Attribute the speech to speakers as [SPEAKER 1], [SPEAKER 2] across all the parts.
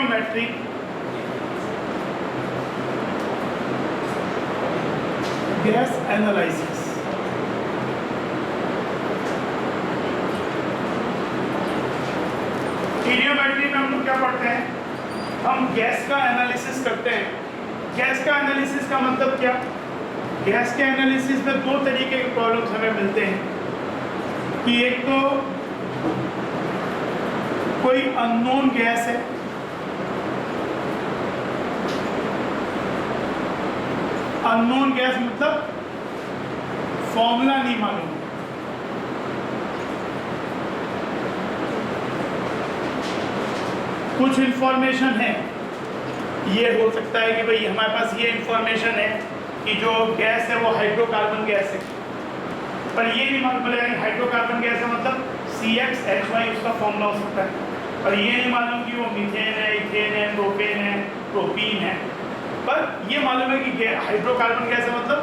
[SPEAKER 1] Stoichiometric gas analysis. स्टीरियोमेट्री में हम लोग क्या पढ़ते हैं? हम गैस का एनालिसिस करते हैं। गैस का एनालिसिस का मतलब क्या? गैस के एनालिसिस में दो तरीके के प्रॉब्लम्स हमें मिलते हैं कि एक तो कोई अननोन गैस है, अननोन गैस मतलब फॉर्मूला नहीं मालूम, कुछ इंफॉर्मेशन है। ये हो सकता है कि भाई हमारे पास ये इंफॉर्मेशन है कि जो गैस है वो हाइड्रोकार्बन गैस है, पर ये नहीं मालूम पड़ेगा कि हाइड्रोकार्बन गैस है मतलब CXHY उसका फॉर्मूला हो सकता है, पर ये नहीं मालूम कि वो मीथेन है, इथेन है, प्रोपेन है, प्रोपीन है। पर ये मालूम है कि हाइड्रोकार्बन गैस है मतलब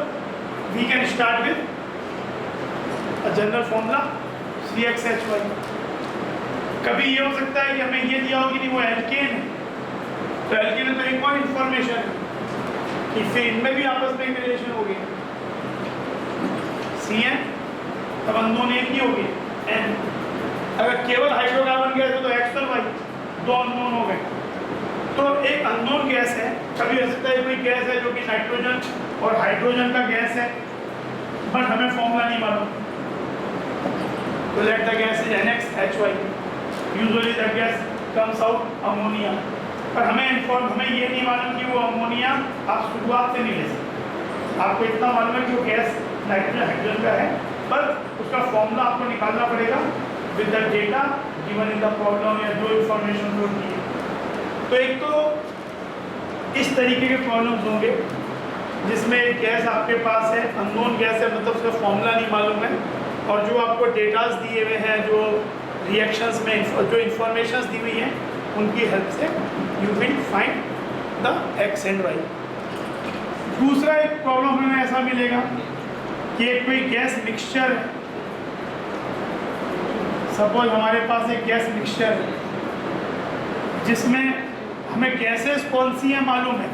[SPEAKER 1] we can start with a general formula CXHY। कभी ये हो सकता है कि हमें ये दिया हो कि नहीं वो एल्केन है, तो एल्केन तो एक और इंफॉर्मेशन है कि फिर इनमें भी आपस में एक रिलेशन हो गया CN, तब अननोन एक ही हो गया N। अगर केवल हाइड्रोकार्बन गैस है तो X और Y दो अननोन हो गए। तो एक अननोन गैस है, कभी हो सकता है कोई गैस है जो कि नाइट्रोजन और हाइड्रोजन का गैस है बट हमें फॉर्मूला नहीं मालूम, तो let the gas is NXHY। Usually the gas comes out ammonia, पर हमें ये नहीं मालूम कि वो अमोनिया आप शुरुआत से नहीं ले सकते। आपको इतना मालूम है कि वो गैस नाइट्रोजन हाइड्रोजन का है, पर उसका फॉर्मूला आपको निकालना पड़ेगा with the data given in the problem या जो इंफॉर्मेशन जो दी है। तो एक तो इस तरीके के प्रॉब्लम्स होंगे जिसमें एक गैस आपके पास है, अननोन गैस है मतलब उसका फॉर्मूला नहीं मालूम है, और जो आपको डेटाज दिए हुए हैं, जो रिएक्शंस में जो इंफॉर्मेशंस दी हुई हैं, उनकी हेल्प से you will find the X and Y। दूसरा एक प्रॉब्लम हमें ऐसा मिलेगा कि एक कोई गैस मिक्सचर है, सपोज हमारे पास एक गैस मिक्सचर है जिसमें हमें गैसेस कौन सी हैं मालूम है,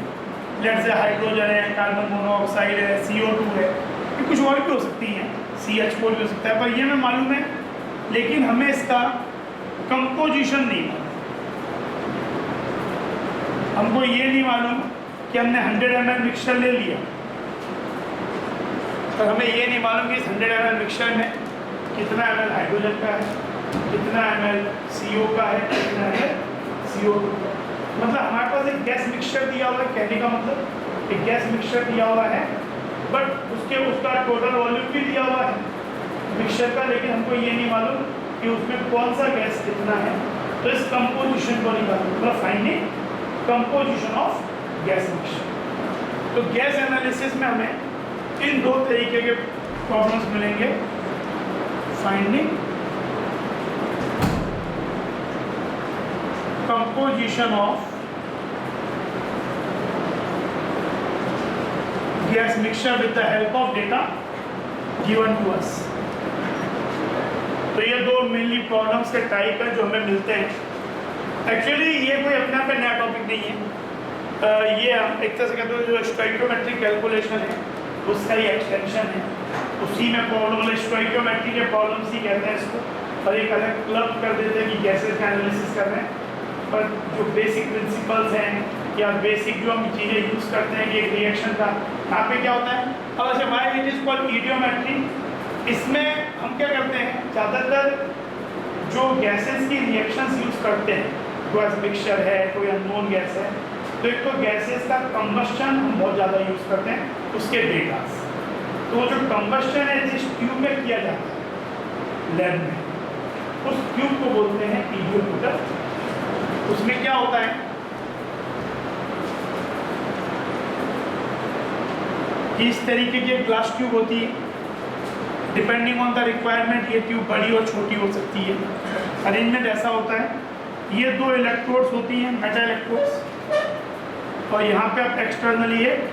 [SPEAKER 1] लेट से हाइड्रोजन है, कार्बन मोनोऑक्साइड है, CO2 है, ये कुछ और भी हो सकती हैं, CH4 भी हो सकता है, पर ये हमें मालूम है, लेकिन हमें इसका कंपोजिशन नहीं मालूम। हमको ये नहीं मालूम कि हमने 100 ml मिक्सचर ले लिया, पर हमें ये नहीं मालूम कि इस 100 ml मिक्सचर में कितना ml हाइड्रोजन का है, कितना ml CO का है, कितना ml CO2 का। मतलब हमारे पास एक गैस मिक्सचर दिया हुआ है, कहने का मतलब एक गैस मिक्सचर दिया हुआ है, बट उसका टोटल वॉल्यूम भी दिया हुआ है मिक्सचर का, लेकिन हमको ये नहीं मालूम कि उसमें कौन सा गैस कितना है। तो इस कंपोजिशन को निकालना मतलब finding composition of gas mixture. तो गैस एनालिसिस में हमें इन दो तरीके के प्रॉब्लम्स मिलेंगे, finding composition of gas mixture with the help of data given to us. तो ये दो मेनली प्रॉब्लम्स के टाइप हैं जो हमें मिलते हैं। एक्चुअली ये कोई अपने आप में नया टॉपिक नहीं है, ये एक तरह से कहते हैं जो स्टोइकियोमेट्रिक कैलकुलेशन है उसका ही एक्सटेंशन है, उसी में प्रॉब्लम स्टोइकियोमेट्री के प्रॉब्लम्स ही कहते हैं इसको, और एक अलग क्लब कर देते हैं कि गैसेस का एनालिसिस कर रहे हैं, पर जो बेसिक प्रिंसिपल्स हैं या बेसिक जो हम चीज़ें यूज़ करते हैं कि एक रिएक्शन का यहाँ पे क्या होता है। अब ऐसे वाई इट इज़ कॉल्ड ईडियोमेट्री, इसमें हम क्या करते हैं ज़्यादातर जो गैसेस की रिएक्शंस यूज़ करते हैं, गैस मिक्सचर है, कोई अननोन गैस है, तो एक तो गैसेस का कंबस्शन हम बहुत ज़्यादा यूज़ करते हैं उसके डेटा। तो वो जो कंबस्शन है जिस ट्यूब में किया जाता है लैब में, उस ट्यूब को बोलते हैं ईडियोमीटर। उसमें क्या होता है कि इस तरीके की एक ग्लास ट्यूब होती है, डिपेंडिंग ऑन द रिक्वायरमेंट ये ट्यूब बड़ी और छोटी हो सकती है। अरेंजमेंट ऐसा होता है, ये दो इलेक्ट्रोड्स होती हैं, मेटल इलेक्ट्रोड्स, और यहाँ पे आप एक्सटर्नली एक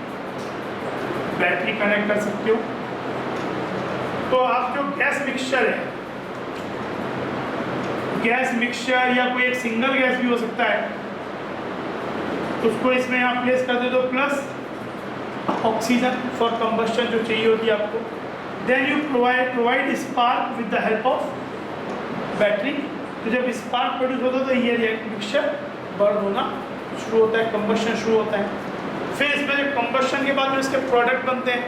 [SPEAKER 1] बैटरी कनेक्ट कर सकते हो। तो आप जो गैस मिक्सचर है, गैस मिक्सचर या कोई एक सिंगल गैस भी हो सकता है, उसको इसमें आप प्लेस कर दे दो प्लस ऑक्सीजन फॉर कंबस्शन जो चाहिए होती है आपको। Then you provide spark with the help of battery. तो जब स्पार्क प्रोड्यूस होता है तो ये मिक्सचर बर्न होना शुरू होता है, कंबस्शन शुरू होता है। फिर इसमें जो कंबस्शन के बाद जो इसके प्रोडक्ट बनते हैं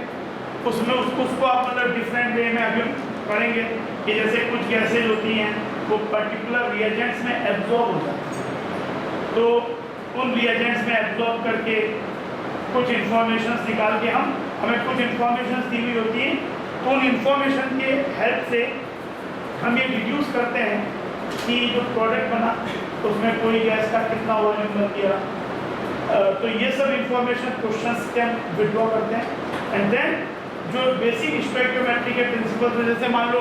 [SPEAKER 1] उसमें उसको आप मतलब डिफरेंट वे में अभी पढ़ेंगे कि जैसे कुछ गैसेज होती हैं वो पर्टिकुलर रिएजेंट्स में एब्जॉर्ब हो जाती हैं, तो उन रिएजेंट्स में एब्जॉर्ब करके कुछ इंफॉर्मेशन निकाल के हमें कुछ इंफॉर्मेशन दी हुई होती है, तो उन इंफॉर्मेशन के हेल्प से हम ये डिड्यूस करते हैं कि जो प्रोडक्ट बना उसमें कोई गैस का कितना वॉल्यूम बन गया। तो ये सब इंफॉर्मेशन क्वेश्चंस के हम विड्रॉ करते हैं। एंड देन जो बेसिक स्टोइकियोमेट्री के प्रिंसिपल्स में, जैसे मान लो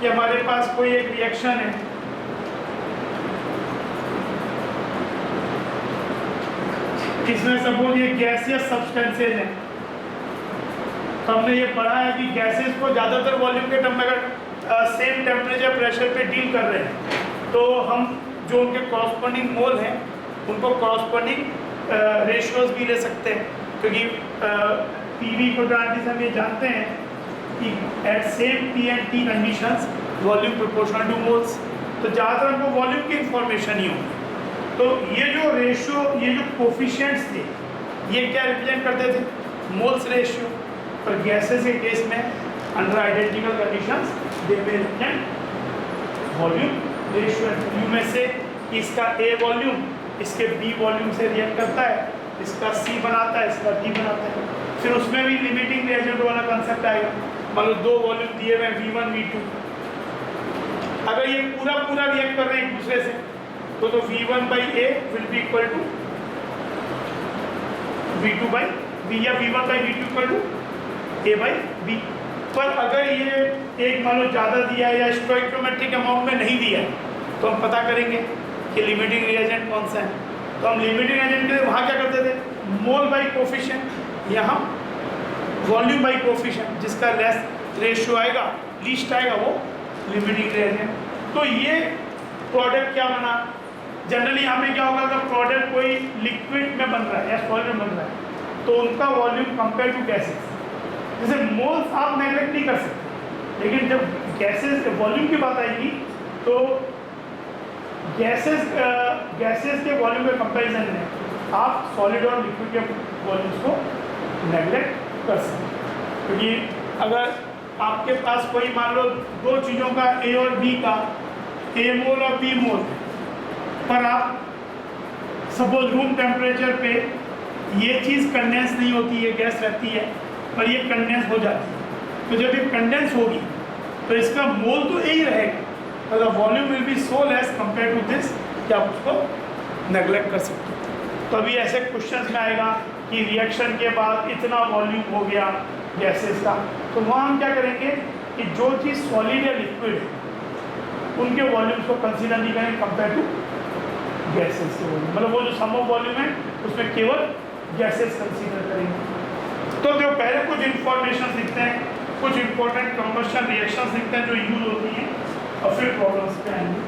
[SPEAKER 1] कि हमारे पास कोई एक रिएक्शन है, इसमें सपोज ये गैसियस सब्सटेंसेज हैं, तो हमने ये पढ़ा है कि गैसेस को ज़्यादातर वॉल्यूम के टर्म में अगर सेम टेम्परेचर प्रेशर पे डील कर रहे हैं तो हम जो उनके कॉरस्पॉन्डिंग मोल हैं उनको कॉरस्पॉन्डिंग रेशियोज भी ले सकते हैं, क्योंकि पीवी को जानने से हम ये जानते हैं कि at same P and T conditions volume proportional to moles, तो ज़्यादातर हमको वॉल्यूम की इंफॉर्मेशन ही होगी। तो ये जो रेशियो, ये जो कोफिशिएंट्स थे, ये क्या रिप्रेजेंट करते थे? Moles ratio. पर गैसेस के केस में under identical conditions they will represent volume ratio. You में से इसका ए वॉल्यूम इसके बी वॉल्यूम से रिएक्ट करता है, इसका सी बनाता है, इसका डी बनाता है। फिर उसमें भी लिमिटिंग रिएजेंट वाला कंसेप्ट आएगा। मान लो दो वॉल्यूम दिए हुए V1 V2, अगर ये पूरा रिएक्ट कर रहे हैं एक दूसरे से तो V1/A will be equal to V2/V या V1/V2 इक्वल टू A/B। पर अगर ये एक मान लो ज़्यादा दिया है या स्टोइकियोमेट्रिक अमाउंट में नहीं दिया है तो हम पता करेंगे कि लिमिटिंग रिएजेंट कौन सा है। तो हम लिमिटिंग एजेंट के लिए वहाँ क्या करते थे? मोल बाई कोफिशिएंट, यहाँ वॉल्यूम बाई कोफिशिएंट, जिसका लेस रेशियो आएगा, लीस्ट आएगा, वो लिमिटिंग रिएजेंट। तो ये प्रोडक्ट क्या बना? जनरली हमें क्या होगा अगर प्रोडक्ट कोई लिक्विड में बन रहा है या सॉलिड में बन रहा है तो उनका वॉल्यूम कंपेयर टू गैसेस, जैसे मोल्स आप नेगलेक्ट नहीं कर सकते, लेकिन जब गैसेस वॉल्यूम की बात आएगी तो गैसेस के वॉल्यूम के कंपैरिजन में आप सॉलिड और लिक्विड के वॉल्यूम्स को नेगलेक्ट कर सकते हैं। क्योंकि अगर आपके पास कोई मान लो दो चीज़ों का ए और बी का ए मोल और बी मोल, पर आप सपोज रूम टेम्परेचर पे ये चीज़ कंडेंस नहीं होती है, गैस रहती है, पर ये कंडेंस हो जाती है। तो जब ये कंडेंस होगी तो इसका मोल तो यही रहेगा, the volume will be so less compare to this कि आप उसको नेगलेक्ट कर सकते हो। तो अभी ऐसे क्वेश्चंस में आएगा कि रिएक्शन के बाद इतना वॉल्यूम हो गया गैसेस का, तो वहाँ हम क्या करेंगे कि जो चीज़ सॉलिड या लिक्विड है उनके वॉल्यूम्स को कंसीडर नहीं करेंगे कंपेयर टू गैसेस के वॉल्यूम, मतलब वो जो सम ऑफ वॉल्यूम है उसमें केवल गैसेस कंसीडर करेंगे। तो जो पहले कुछ इंफॉर्मेशन सीखते हैं, कुछ इंपॉर्टेंट कंबशन रिएक्शन सीखते हैं जो यूज होती हैं, और फिर प्रॉब्लम्स पे आएंगे।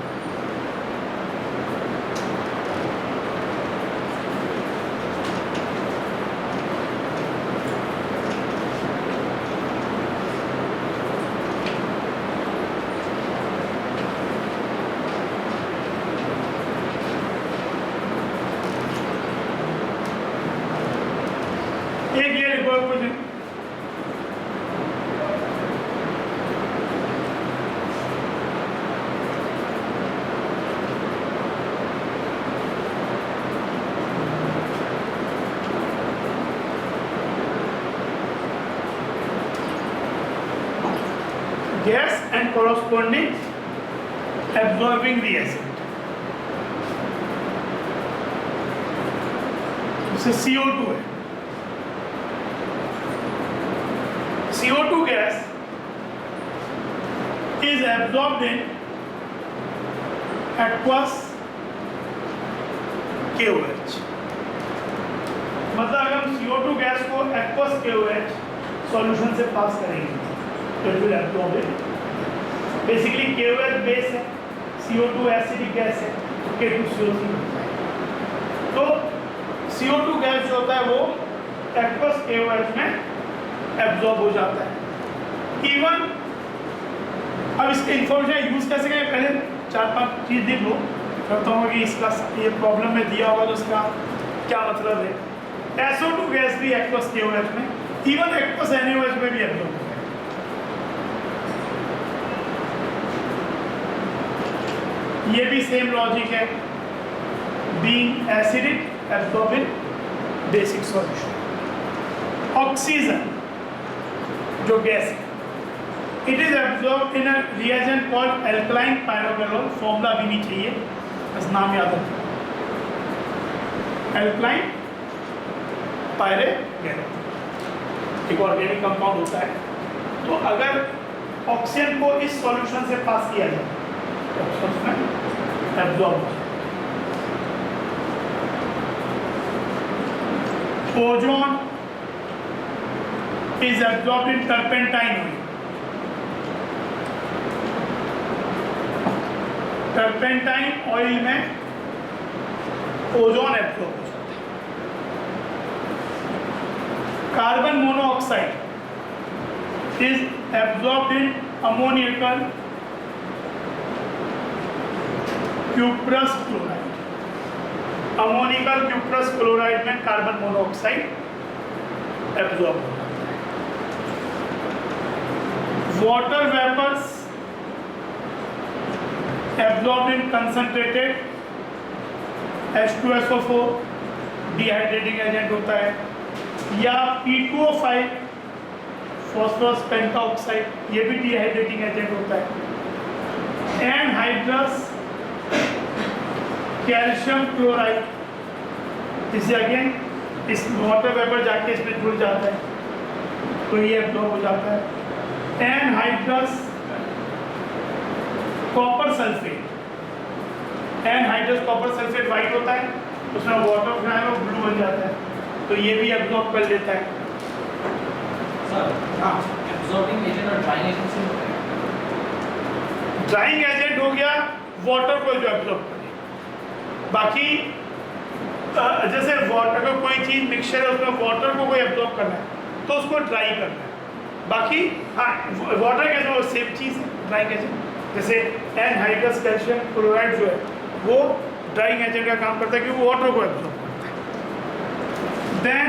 [SPEAKER 1] एक ये लिखो कुछ gas and corresponding absorbing reagent, जैसे CO2 है, CO2 gas is absorbed in aqueous KOH। मतलब अगर हम CO2 गैस को aqueous KOH सॉल्यूशन से पास करेंगे तो it will absorb it. Basically KOH base है, CO2 एसिडिक गैस है, तो K2CO3 बनता है। तो CO2 गैस जो होता है वो एक्वस KOH में एब्जॉर्ब हो जाता है। इवन अब इसके इंफॉर्मेशन यूज कैसे करें, पहले 4-5 चीज लिख लो, करता हूँ कि इसका ये प्रॉब्लम में दिया होगा तो उसका क्या मतलब है। SO2 गैस भी एक्वस KOH में, इवन एक्वस NaOH में भी एब्जॉर्ब होता है। ये भी सेम लॉजिक है, being acidic absorb in basic solution. Oxygen जो गैस है, it is absorb in a reagent called alkaline pyrogallol. Formula भी नहीं चाहिए, बस नाम याद रखो, एल्कलाइन पायरोगेनोल एक ऑर्गेनिक कंपाउंड होता है। तो अगर ऑक्सीजन को इस सॉल्यूशन से पास किया जाए तो उसमें एब्जॉर्ब हो जाए। Ozone is absorbed in turpentine oil. Turpentine oil में ओजोन एब्जॉर्ब हो जाता है। Carbon monoxide is absorbed in ammoniacal cuprous chloride. Ammoniacal cuprous chloride में कार्बन मोनोऑक्साइड एब्जॉर्ब होता है। Water vapours absorbed in concentrated H2SO4 dehydrating agent होता है, या P2O5 फॉस्फोरस पेंटाऑक्साइड ये भी डिहाइड्रेटिंग एजेंट होता है। एनहाइड्रस कैल्शियम क्लोराइड, इसे अगेन इस वाटर वेपर जाके इसमें जुड़ जाता है तो ये एब्जॉर्ब हो जाता है। Anhydrous copper sulphate, anhydrous copper sulphate white होता है, उसमें वाटर जो है वो ब्लू बन जाता है, तो ये भी एब्जॉर्ब कर लेता है।
[SPEAKER 2] सर हाँ, एब्जॉर्बिंग एजेंट और ड्राइंग एजेंट से होता है।
[SPEAKER 1] ड्राइंग एजेंट हो गया वाटर को जो एब्जॉर्ब करे, बाकी जैसे वाटर का कोई चीज मिक्सचर है उसमें वाटर को कोई एब्जॉर्ब करना है तो उसको ड्राई करना है। बाकी हाँ, वाटर के जो सेम चीज़ है ड्राइंग एजेंट, जैसे एनहाइड्रस कैल्शियम क्लोराइड जो है वो ड्राइंग एजेंट का काम करता है क्योंकि वो वाटर को एब्जॉर्ब करता है। देन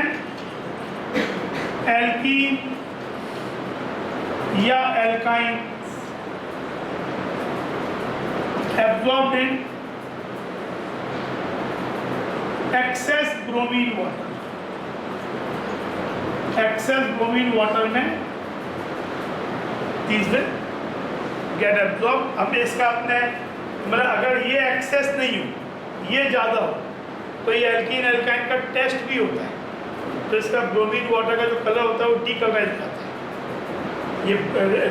[SPEAKER 1] एल्कीन या alkyne absorbed in excess bromine water. Excess bromine water में these will get absorbed। अब इसका अपने मतलब अगर ये एक्सेस नहीं हो, ये ज़्यादा हो तो ये एल्कीन एल्काइन का टेस्ट भी होता है, तो इसका ब्रोमीन वाटर का जो कलर होता है वो डीकलराइज हो जाता है, ये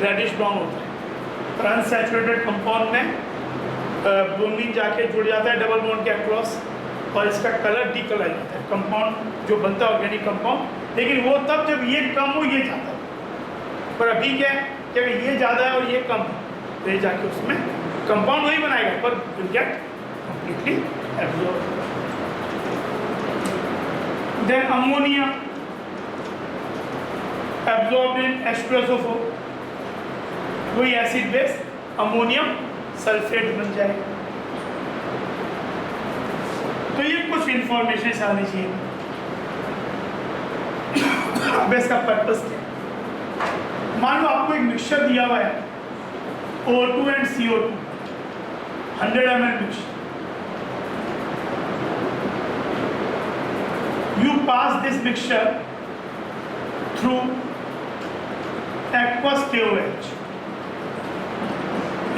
[SPEAKER 1] रेडिश ब्राउन होता है। अनसैचुरेटेड कंपाउंड में ब्रोमीन जाके जुड़ जाता है डबल बॉन्ड के अक्रॉस और इसका कलर डीकलराइज होता है, कंपाउंड जो बनता है ऑर्गेनिक कंपाउंड। लेकिन वो तब जब ये कम हो ये ज़्यादा हो, पर अभी क्या है कि ये ज़्यादा है और ये कम है तो ये जाके उसमें कंपाउंड वही बनाएगा पर will get completely absorb. Then ammonia absorbed in H2SO4, वही एसिड बेस अमोनियम सल्फेट बन जाएगा। तो ये कुछ इंफॉर्मेशन आनी चाहिए। अब इसका पर्पस क्या है, मान लो आपको एक मिक्सचर दिया हुआ है O2 and CO2 100 ml mixture, you pass this mixture through aqueous KOH।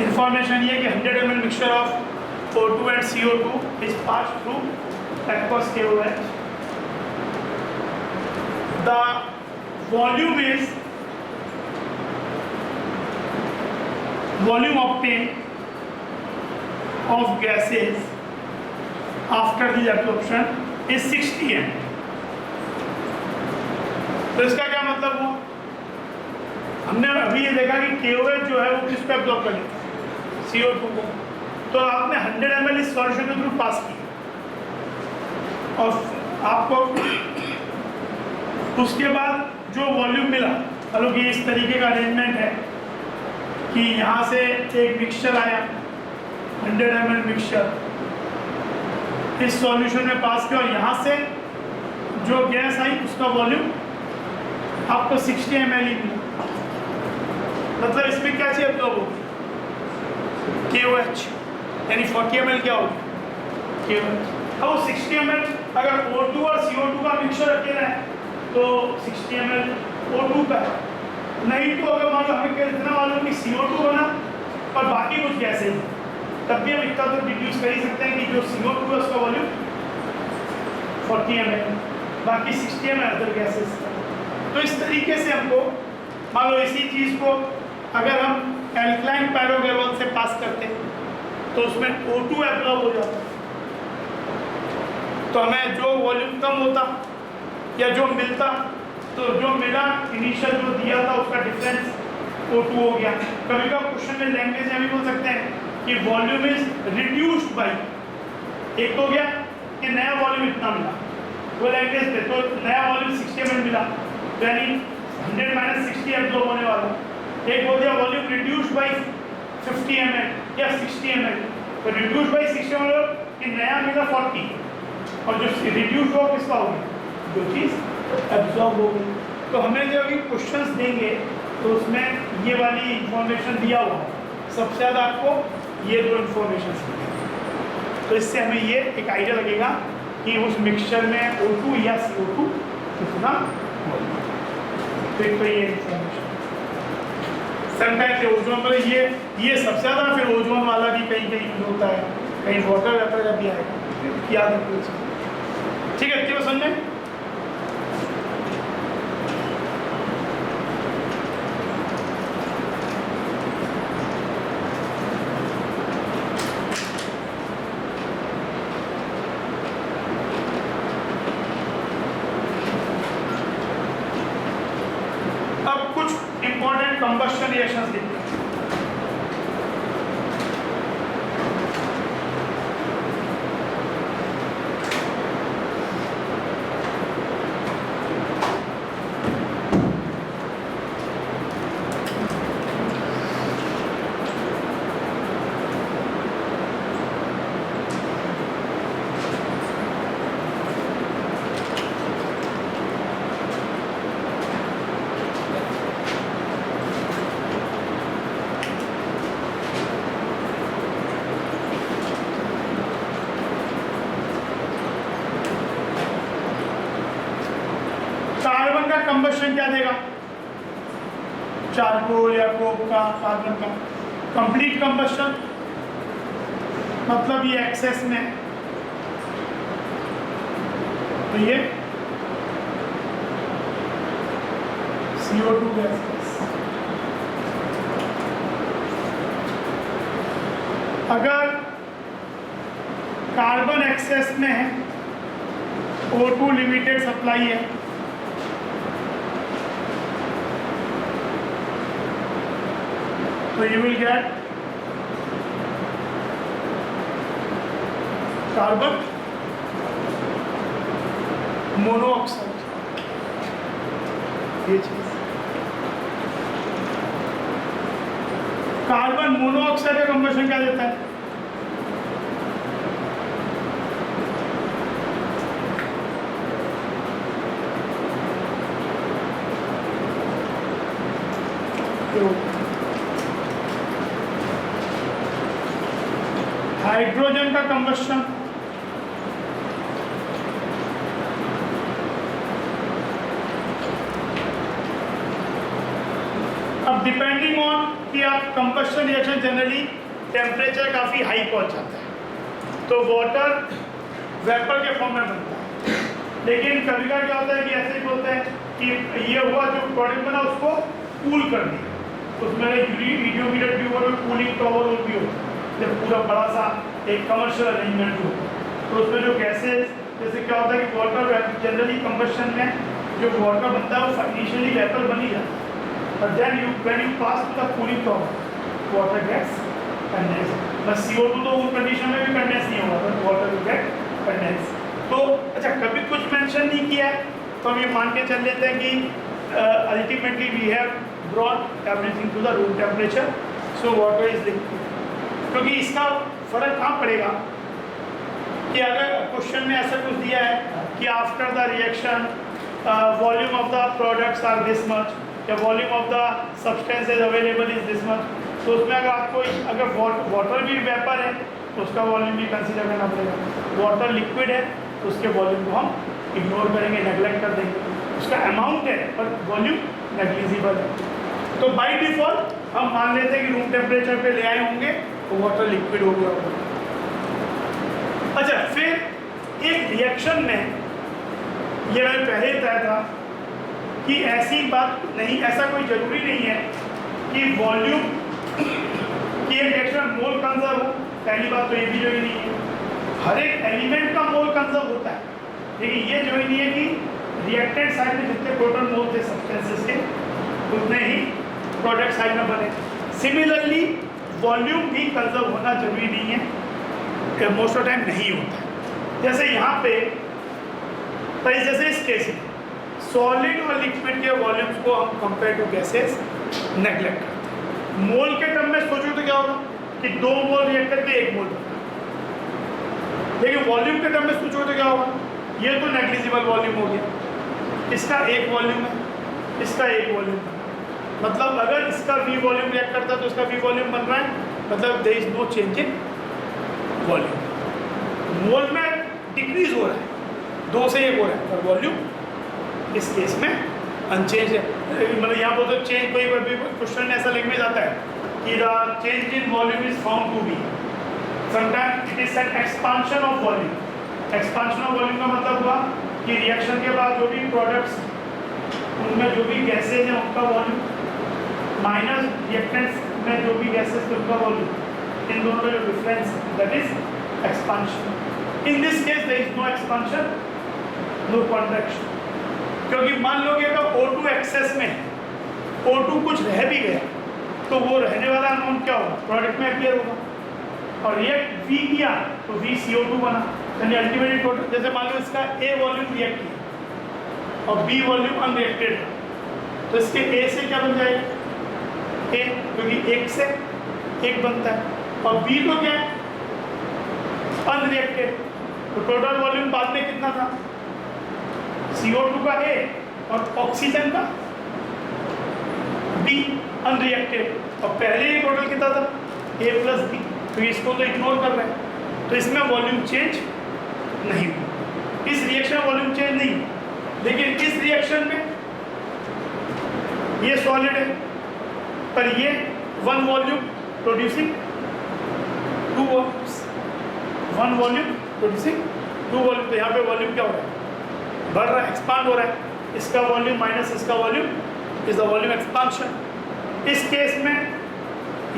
[SPEAKER 1] Information ये कि 100 ml mixture of O2 and CO2 is passed through aqueous KOH। The volume obtained of gases after the absorption is 60 ml। तो इसका क्या मतलब हुआ, हमने अभी ये देखा कि KOH जो है वो किसको एब्जॉर्ब कर लेता है, CO2 को। तो आपने 100 ml इस सॉल्यूशन के थ्रू पास किया और आपको उसके बाद जो वॉल्यूम मिला, मतलब कि इस तरीके का अरेंजमेंट है कि यहाँ से एक मिक्सचर आया 100 ml मिक्सचर इस सॉल्यूशन में पास किया और यहाँ से जो गैस आई उसका वॉल्यूम आपको 60 ml ही मिला। मतलब इसमें क्या चाहिए अब लोगों KOH यानी 40 ml क्या होगा KOH। अब वो 60 ml अगर O2 और CO2 का मिक्सचर अकेला है तो 60 ml O2 का है, नहीं तो अगर मान लो हमें इतना मालूम कि CO2 बना और बाकी कुछ गैसें हैं, तब भी हम इतना तो डिड्यूस कर ही सकते हैं कि जो CO2 है उसका वॉल्यूम 40 ml, बाकी 60 ml अदर गैसेस। तो इस तरीके से हमको मान लो इसी चीज़ को अगर हम एल्कलाइन पायरोगैवल से पास करते तो उसमें O2 एब्जॉर्ब हो जाता, तो हमें जो वॉल्यूम कम होता या जो मिलता, तो जो मिला इनिशियल जो दिया था उसका डिफरेंस O2 हो गया। कभी कभी क्वेश्चन में लैंग्वेज में भी बोल सकते हैं कि वॉल्यूम इज रिड्यूस्ड बाई, एक तो गया कि नया वॉल्यूम इतना मिला वो लैंग्वेज पे, तो नया वॉल्यूम 60 ml मिला तो यानी 100 - 60 एब्जॉर्ब होने वाला। एक हो गया वॉल्यूम रिड्यूस्ड बाई 50 ml या 60 ml, तो रिड्यूस्ड बाई 60 ml कि नया मिला 40 और जो रिड्यूस हुआ किसका हो गया जो चीज़ एब्जॉर्ब हो गई। तो हमें जो अभी क्वेश्चंस देंगे तो उसमें ये वाली इंफॉर्मेशन दिया हुआ है, सबसे ज़्यादा आपको ये दो इंफॉर्मेशन चाहिए, तो इससे हमें ये एक आइडिया लगेगा कि उस मिक्सचर में O2 या CO2 कितना होगा। तो एक तो ये इंफॉर्मेशन समटाइम्स ओजोन पर ये सबसे ज़्यादा फिर ओजोन वाला भी कहीं कहीं यूज होता है, कहीं वाटर वेपर जब भी आएगा याद रखिए। ठीक है, क्यों समझे? अब कुछ इंपॉर्टेंट कंबशन रिएक्शंस देखते हैं। कार्बन का कंबशन क्या देगा? चारकोल या कोक का कार्बन का कंप्लीट कंबशन, मतलब ये एक्सेस में, तो ये CO2 गैस। अगर कार्बन एक्सेस में है, O2 लिमिटेड सप्लाई है, तो you will get carbon monoxide, ये चीज कार्बन मोनोऑक्साइड का कंबशन क्या देता है? हाइड्रोजन का कंबशन अब डिपेंडिंग ऑन कि आप कंबशन रिएक्शन जनरली टेम्परेचर काफ़ी हाई पहुंच जाता है तो वाटर वेपर के फॉर्म में बनता है, लेकिन कभी कभी क्या होता है कि ऐसे ही बोलते हैं कि ये हुआ जो प्रोडक्ट बना उसको कूल कर दिया, तो उसमें वीडियोमीटर ट्यूबर में कूलिंग टॉवर भी होता है जब पूरा बड़ा सा एक कमर्शियल अरेंजमेंट हो, तो उसमें जो गैसेस जैसे क्या होता है कि वाटर जनरली कंबशन में जो वाटर बनता है वो इनिशियली वेपर बन ही जाता है, और then when you pass to the cooling tower water gets condense. बस CO2 तो उस कंडीशन में भी कंडेंस नहीं होगा, but water will get condense. तो अच्छा, कभी कुछ मैंने तो हम ये मान के चल लेते हैं कि ultimately we have brought everything to the room temperature, so water is liquid. क्योंकि इसका फर्क कहाँ पड़ेगा कि अगर क्वेश्चन में ऐसा कुछ दिया है कि after the reaction volume of the products are this much या volume of the substances available is this much, तो उसमें अगर आपको अगर वाटर भी वेपर है तो उसका वॉल्यूम भी कंसीडर करना पड़ेगा। वाटर लिक्विड है तो उसके वॉल्यूम को हम इग्नोर करेंगे, नेगलेक्ट कर देंगे। उसका अमाउंट है पर वॉल्यूम नेग्लिजिबल है। तो बाय डिफॉल्ट हम मान लेते हैं कि रूम टेम्परेचर पे ले आए होंगे तो वाटर लिक्विड हो गया होगा। अच्छा, फिर एक रिएक्शन में ये मैंने पहले तय था कि ऐसी बात नहीं, ऐसा कोई ज़रूरी नहीं है कि वॉल्यूम की एक रिएक्शन में मोल कंजर्व हो। पहली बात तो ये भी जरूरी नहीं है, हर एक एलिमेंट का मोल कंजर्व होता है, लेकिन ये जरूरी नहीं है कि रिएक्टेंट साइड में जितने टोटल मोल थे सब्सटेंसेस के उतने ही प्रोडक्ट साइड में बने। सिमिलरली वॉल्यूम भी कंजर्व होना जरूरी नहीं है, मोस्ट ऑफ टाइम नहीं होता है। जैसे यहाँ पे जैसे इस केस में सॉलिड और लिक्विड के वॉल्यूम्स को हम कंपेयर टू गैसेस नेग्लेक्ट करते हैं। मोल के टर्म में सोचो तो क्या होगा कि 2 मोल रिएक्टर पे 1 मोल बनता है, लेकिन वॉल्यूम के टर्म में सोचो तो क्या होगा, ये तो नेग्लिजिबल वॉल्यूम हो गया, इसका 1 वॉल्यूम है, इसका 1 वॉल्यूम है। मतलब अगर इसका V वॉल्यूम रिएक्ट करता है तो इसका V वॉल्यूम बन रहा है, मतलब there is no change in volume. Mole में डिक्रीज हो रहा है, 2 से 1 हो रहा है, पर वॉल्यूम इस केस में अनचेंज है। मतलब यहाँ पर तो चेंज कोई क्वेश्चन में ऐसा लैंग्वेज आता है कि the change in volume is found to be sometime it is an expansion of volume. Expansion of volume का मतलब हुआ कि रिएक्शन के बाद जो भी प्रोडक्ट्स उनमें जो भी गैसेज हैं उनका वॉल्यूम माइनस रिएक्टेंट्स में जो भी गैसेज थे उनका वॉल्यूम, इन दोनों का जो difference that is expansion. In this case there is no expansion, no contraction. क्योंकि मान लो कि अगर O2 एक्सेस में O2 कुछ रह भी गया तो वो रहने वाला अमाउंट क्या होगा, प्रोडक्ट में अपीयर होगा, और रिएक्ट V किया तो V CO2 बना, यानी अल्टीमेटली टोटल। जैसे मान लो इसका A वॉल्यूम रिएक्ट किया और B वॉल्यूम अनरिएक्टेड था, तो इसके A से क्या बन जाएगा, A, क्योंकि 1 से 1 बनता है, और B तो क्या है अनरिएक्टेड, तो टोटल वॉल्यूम बाद में कितना था, CO2 का A और ऑक्सीजन का B अनरिएक्टेड, और पहले ही टोटल कितना था A प्लस B, तो इसको तो इग्नोर कर रहे हैं, तो इसमें वॉल्यूम चेंज नहीं हुआ, इस रिएक्शन में वॉल्यूम चेंज नहीं हुआ। लेकिन इस रिएक्शन में ये सॉलिड है पर ये 1 volume producing 2 volumes, 1 volume producing 2 volume, तो यहाँ पे वॉल्यूम क्या हो रहा है, बढ़ रहा है, एक्सपांड हो रहा है। इसका वॉल्यूम माइनस इसका volume is the volume expansion. इस केस में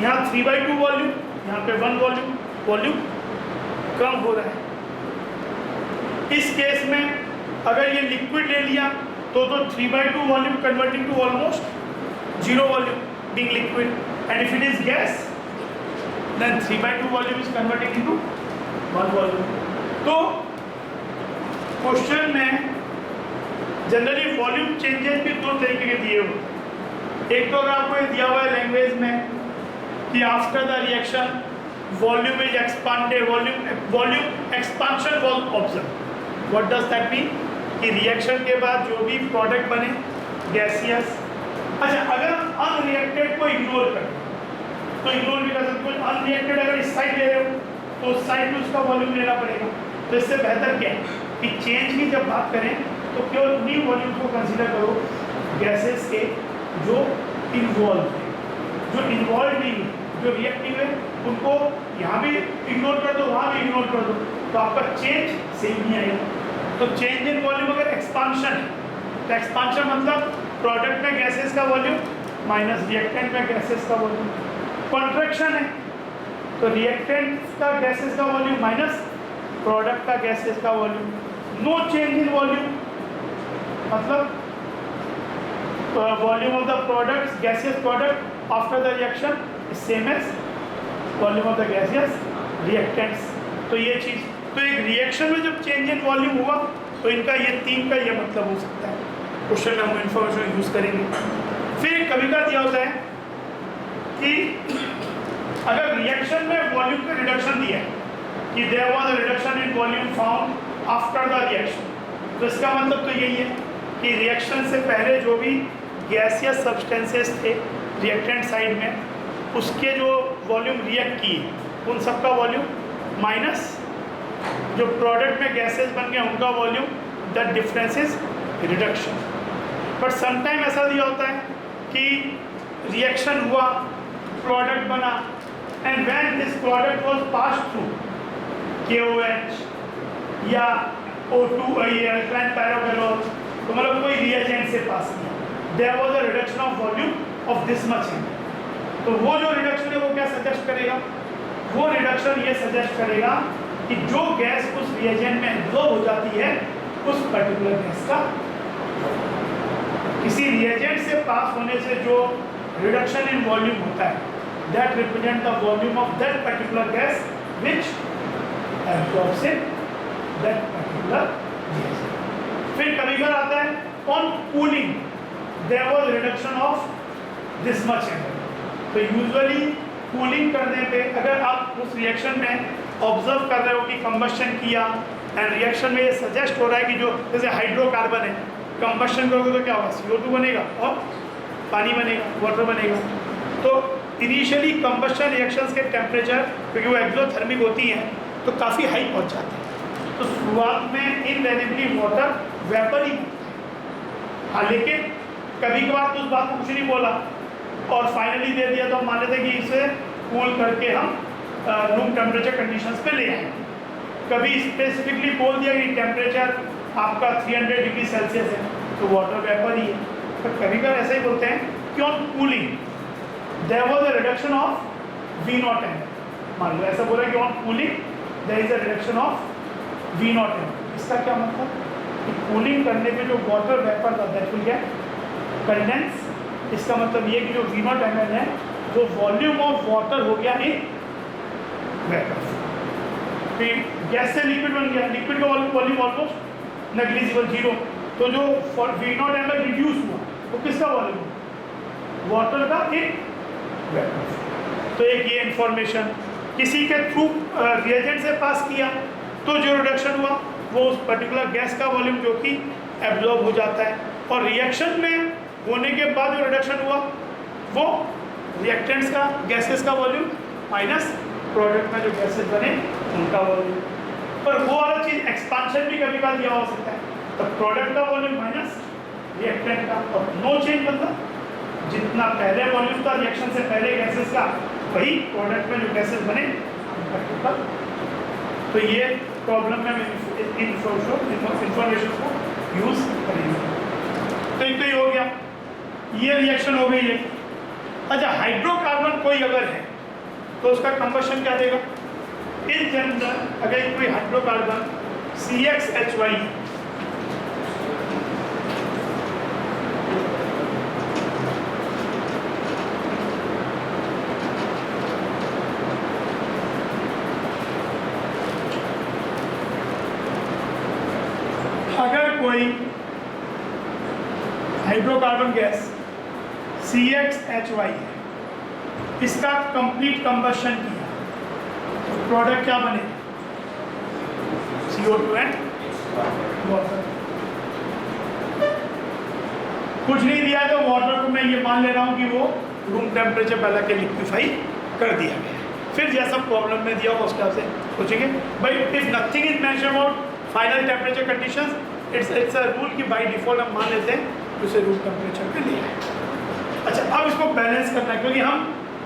[SPEAKER 1] यहाँ 3/2 वॉल्यूम, यहाँ पे 1 वॉल्यूम, वॉल्यूम कम हो रहा है। इस केस में अगर ये लिक्विड ले लिया तो 3/2 volume converting to almost 0 volume being liquid, and if it is gas then 3/2 volume is converting into 1 volume. तो क्वेश्चन में जनरली वॉल्यूम चेंजेस भी 2 तरीके के दिए हुए, एक तो अगर आपको ये दिया हुआ है लैंग्वेज में कि after the reaction volume is expanded, volume expansion was observe. What does that mean कि रिएक्शन के बाद जो भी प्रोडक्ट बने गैसियस। अच्छा, अगर हम अनरिएक्टेड को इग्नोर करें तो इग्नोर भी कर सकते हो, अनरिएक्टेड अगर इस साइड ले रहे हो तो उस साइड में उसका वॉल्यूम लेना पड़ेगा। तो इससे बेहतर क्या है कि चेंज की जब बात करें तो केवल उन्हीं वॉल्यूम को कंसीडर करो गैसेस के जो इन्वॉल्व है, जो इन्वॉल्व नहीं है, जो रिएक्टिव है उनको यहाँ भी इग्नोर कर दो, वहाँ भी इग्नोर कर दो, तो आपका चेंज सेम नहीं आएगा। तो चेंज इन वॉल्यूम अगर एक्सपांशन है तो एक्सपांशन मतलब प्रोडक्ट में गैसेस का वॉल्यूम माइनस रिएक्टेंट में गैसेस का वॉल्यूम। कॉन्ट्रैक्शन है तो रिएक्टेंट का गैसेस का वॉल्यूम माइनस प्रोडक्ट का गैसेस का volume. No change in volume मतलब volume of the products gaseous product after the reaction is same as volume of the gaseous reactants. तो ये चीज़, तो एक रिएक्शन में जब चेंज इन वॉल्यूम हुआ तो इनका ये 3 का ये मतलब हो सकता है। क्वेश्चन में हम इंफॉर्मेशन यूज़ करेंगे। फिर कभी का दिया होता है कि अगर रिएक्शन में वॉल्यूम का रिडक्शन दिया है कि there was a reduction in volume found after the reaction, तो इसका मतलब तो यही है कि रिएक्शन से पहले जो भी गैसियस सब्सटेंसेस थे रिएक्टेंट साइड में, उसके जो वॉल्यूम रिएक्ट किए उन सब का वॉल्यूम माइनस जो प्रोडक्ट में गैसेस बन गए उनका volume, that difference is reduction. But sometime ऐसा दिया होता है कि रिएक्शन हुआ, प्रोडक्ट बना, and when this product was pass through KOH या O2 ये अल्काइन पैराबोलॉल, तो मतलब कोई रिएजेंट से पास किया, there was a reduction of volume of this much. तो वो जो रिडक्शन है वो क्या सजेस्ट करेगा? वो रिडक्शन ये सजेस्ट करेगा कि जो गैस उस रिएजेंट में एब्जॉर्ब हो जाती है उस पर्टिकुलर गैस का, किसी रिएजेंट से पास होने से जो रिडक्शन इन वॉल्यूम होता है, that represent the volume of that particular gas which absorbs it that particular gas. फिर कभी कभार आता है on cooling there was reduction of this much. तो यूजुअली कूलिंग करने पे अगर आप उस रिएक्शन में ऑब्जर्व कर रहे हो कि कंबशन किया एंड रिएक्शन में ये सजेस्ट हो रहा है कि जो जैसे हाइड्रोकार्बन है, कंबशन करोगे तो क्या होगा? CO2 बनेगा और पानी बनेगा, वाटर बनेगा। तो इनिशियली कंबशन रिएक्शंस के टेम्परेचर, क्योंकि वो एक्सोथर्मिक होती हैं, तो काफ़ी हाई पहुंच जाते हैं। तो शुरुआत में इनवेरिएबली वाटर वेपर ही बनता है। हाँ, लेकिन कभी कभार तो उस बात को कुछ नहीं बोला और फाइनली दे दिया, तो हम मान लेते कि इसे कूल करके हम रूम टेम्परेचर कंडीशंस पे ले आए। कभी स्पेसिफिकली बोल दिया कि टेम्परेचर आपका 300 डिग्री सेल्सियस है, तो वाटर वेपर ही है। तो कभी कभी ऐसे ही बोलते हैं कि on cooling there was a reduction of V0m। मान लो ऐसा बोला कि on cooling there is a reduction of V0m। इसका क्या मतलब कि कूलिंग करने पे जो वाटर वेपर था दैट विल गेट कंडेंस। इसका मतलब ये कि जो V0m है वो वॉल्यूम ऑफ वाटर हो गया इन वेपर। फिर गैस से लिक्विड बन गया, लिक्विड का वॉल्यूम ऑलमोस्ट नेग्लिजिबल, 0। तो जो V0m रिड्यूस हुआ वो किसका वॉल्यूम? वाटर का इन वेपर। तो एक ये इंफॉर्मेशन। किसी के थ्रू रिएजेंट से पास किया तो जो रिडक्शन हुआ वो उस पर्टिकुलर गैस का वॉल्यूम जो कि एब्जॉर्ब हो जाता है, और रिएक्शन में होने के बाद जो रिडक्शन हुआ वो रिएक्टेंट्स का, गैसेस का वॉल्यूम माइनस प्रोडक्ट में जो गैसेस बने उनका वॉल्यूम। पर वो वाला चीज़ एक्सपांशन भी कभी कभार दिया हो सकता है, तो प्रोडक्ट का वॉल्यूम माइनस रिएक्टेंट का, और नो चेंज मतलब जितना पहले वॉल्यूम था रिएक्शन से पहले गैसेस का, वही प्रोडक्ट में जो गैसेस बने उनका टोटल। तो ये प्रॉब्लम में इंफॉर्मेशन को यूज़ करेंगे। तो एक तो ये हो गया, ये रिएक्शन हो गई है। अच्छा, हाइड्रोकार्बन कोई अगर है तो उसका कंबशन क्या देगा? इन जनरल अगर कोई हाइड्रोकार्बन CXHY अगर कोई हाइड्रोकार्बन गैस CXHY है, इसका कंप्लीट कंबशन किया तो प्रोडक्ट क्या बने? CO2 and water. कुछ नहीं दिया तो वाटर को मैं ये मान ले रहा हूँ कि वो रूम टेम्परेचर पहले के लिक्विफाई कर दिया गया। फिर जैसा प्रॉब्लम में दिया होगा उसके हिसाब से सोचेंगे। But if nothing is mention about final temperature conditions, it's a rule कि बाय डिफॉल्ट हम मान लेते हैं उसे रूम टेम्परेचर पे ले आए। अच्छा, अब इसको बैलेंस करना है, क्योंकि हम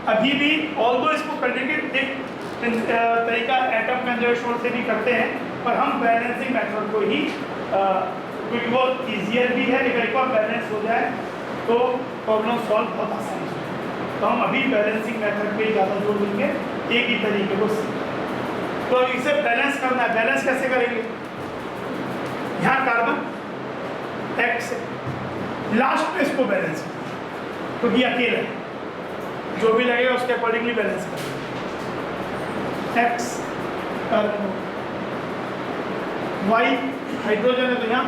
[SPEAKER 1] अभी भी ऑल्दो इसको करने के एक तरीका एटम कंजर्वेशन से भी करते हैं, पर हम बैलेंसिंग मेथड को ही क्योंकि वो ईजियर भी है, लेकिन एक बार बैलेंस हो जाए तो प्रॉब्लम सॉल्व बहुत आसानी से। तो हम अभी बैलेंसिंग मेथड पे ज़्यादा जोर देंगे, एक ही तरीके को सीखें। तो इसे बैलेंस करना है। बैलेंस कैसे करेंगे? यहाँ कार्बन X है, लास्ट में इसको बैलेंस क्योंकि अकेला है, जो भी लगेगा उसके अकॉर्डिंगली बैलेंस करेंगे। X कार्बन, Y हाइड्रोजन है तो यहाँ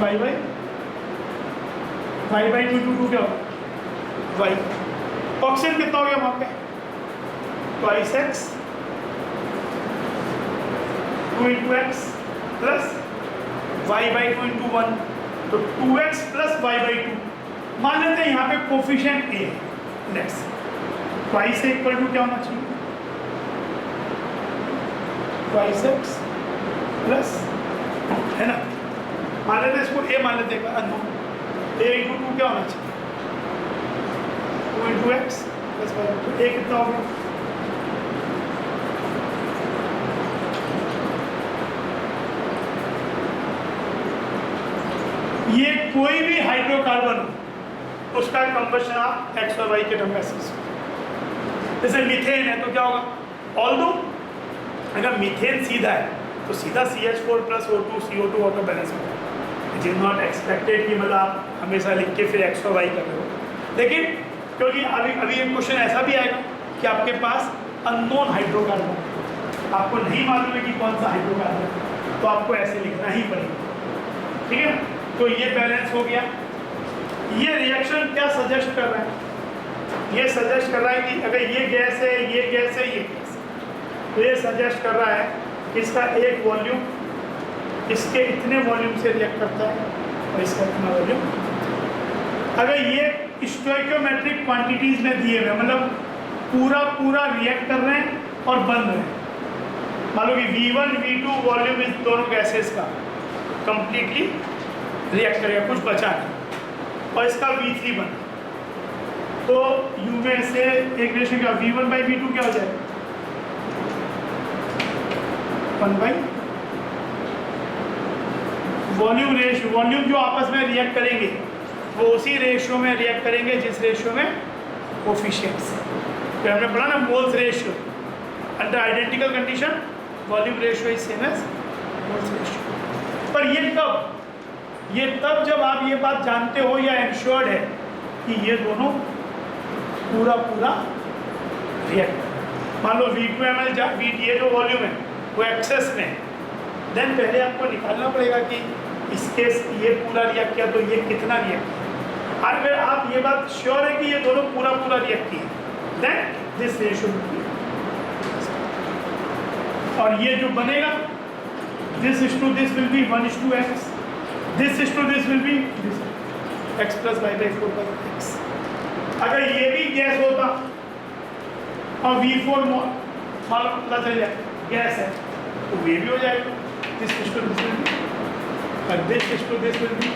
[SPEAKER 1] Y by two two two क्या होगा वाई। ऑक्सीजन कितना हो गया वहाँ पे twice X 2 into X plus Y by 2 into 1 तो 2x प्लस वाई बाई 2। मान लेते हैं यहाँ पे कोफिशिएंट ए है। नेक्स्ट ट्वाइस इक्वल टू क्या होना चाहिए ट्वाइस एक्स प्लस है ना, मान लेते हैं इसको ए मान लेते हैं अननोन ए इंटू 2 क्या होना चाहिए 2 into X plus Y by 2। A कितना हो गया ये कोई भी हाइड्रोकार्बन हो उसका कंबशन आप एक्स और वाई के टर्म में जैसे मीथेन है तो क्या होगा ऑल्दो अगर मीथेन सीधा है तो सीधा CH4 plus O2 CO2 auto balance होगा। इट इज नॉट एक्सपेक्टेड कि मतलब आप हमेशा लिख के फिर एक्स और वाई कर रहे हो, लेकिन क्योंकि अभी एक क्वेश्चन ऐसा भी आएगा कि आपके पास अननोन हाइड्रोकार्बन आपको नहीं मालूम है कि कौन सा हाइड्रोकार्बन तो आपको ऐसे लिखना ही पड़ेगा, ठीक है। तो ये बैलेंस हो गया। ये रिएक्शन क्या सजेस्ट कर रहा है ये सजेस्ट कर रहा है कि अगर ये गैस है ये गैस है ये गैस तो ये सजेस्ट कर रहा है कि इसका एक वॉल्यूम इसके इतने वॉल्यूम से रिएक्ट करता है और इसका इतना वॉल्यूम। अगर ये स्टोइकियोमेट्रिक क्वांटिटीज में दिए हुए मतलब पूरा रिएक्ट कर रहे हैं और बन रहे हैं, मान लो कि V1 V2 वॉल्यूम इस दोनों गैसेस का कंप्लीटली रिएक्ट करेगा, कुछ बचा नहीं और इसका V3 बना तो U में से एक रेशियो क्या V1 बाई V2 क्या हो जाएगा 1 बाई वॉल्यूम रेशियो। वॉल्यूम जो आपस में रिएक्ट करेंगे वो उसी रेशियो में रिएक्ट करेंगे जिस रेशियो में कोफिशिएंट्स तो हमने पढ़ा ना moles ratio under identical condition volume ratio is same as moles ratio. पर ये तब जब आप ये बात जानते हो या इंश्योर्ड है कि ये दोनों पूरा रिएक्ट। मान लो V2ml ये जो वॉल्यूम है वो एक्सेस में है, देन पहले आपको निकालना पड़ेगा कि इसके ये पूरा रिएक्ट किया तो ये कितना रिएक्ट किया। अगर आप ये बात श्योर है कि ये दोनों पूरा रिएक्ट किए देन दिस रेशियो और ये जो बनेगा this is two this will be 1:x this is to this will be this x plus y by 4 by x। अगर ये भी गैस होता और V4 मान लो पता चल जाए गैस है तो ये भी हो जाएगा this is to this will be और this is to this will be।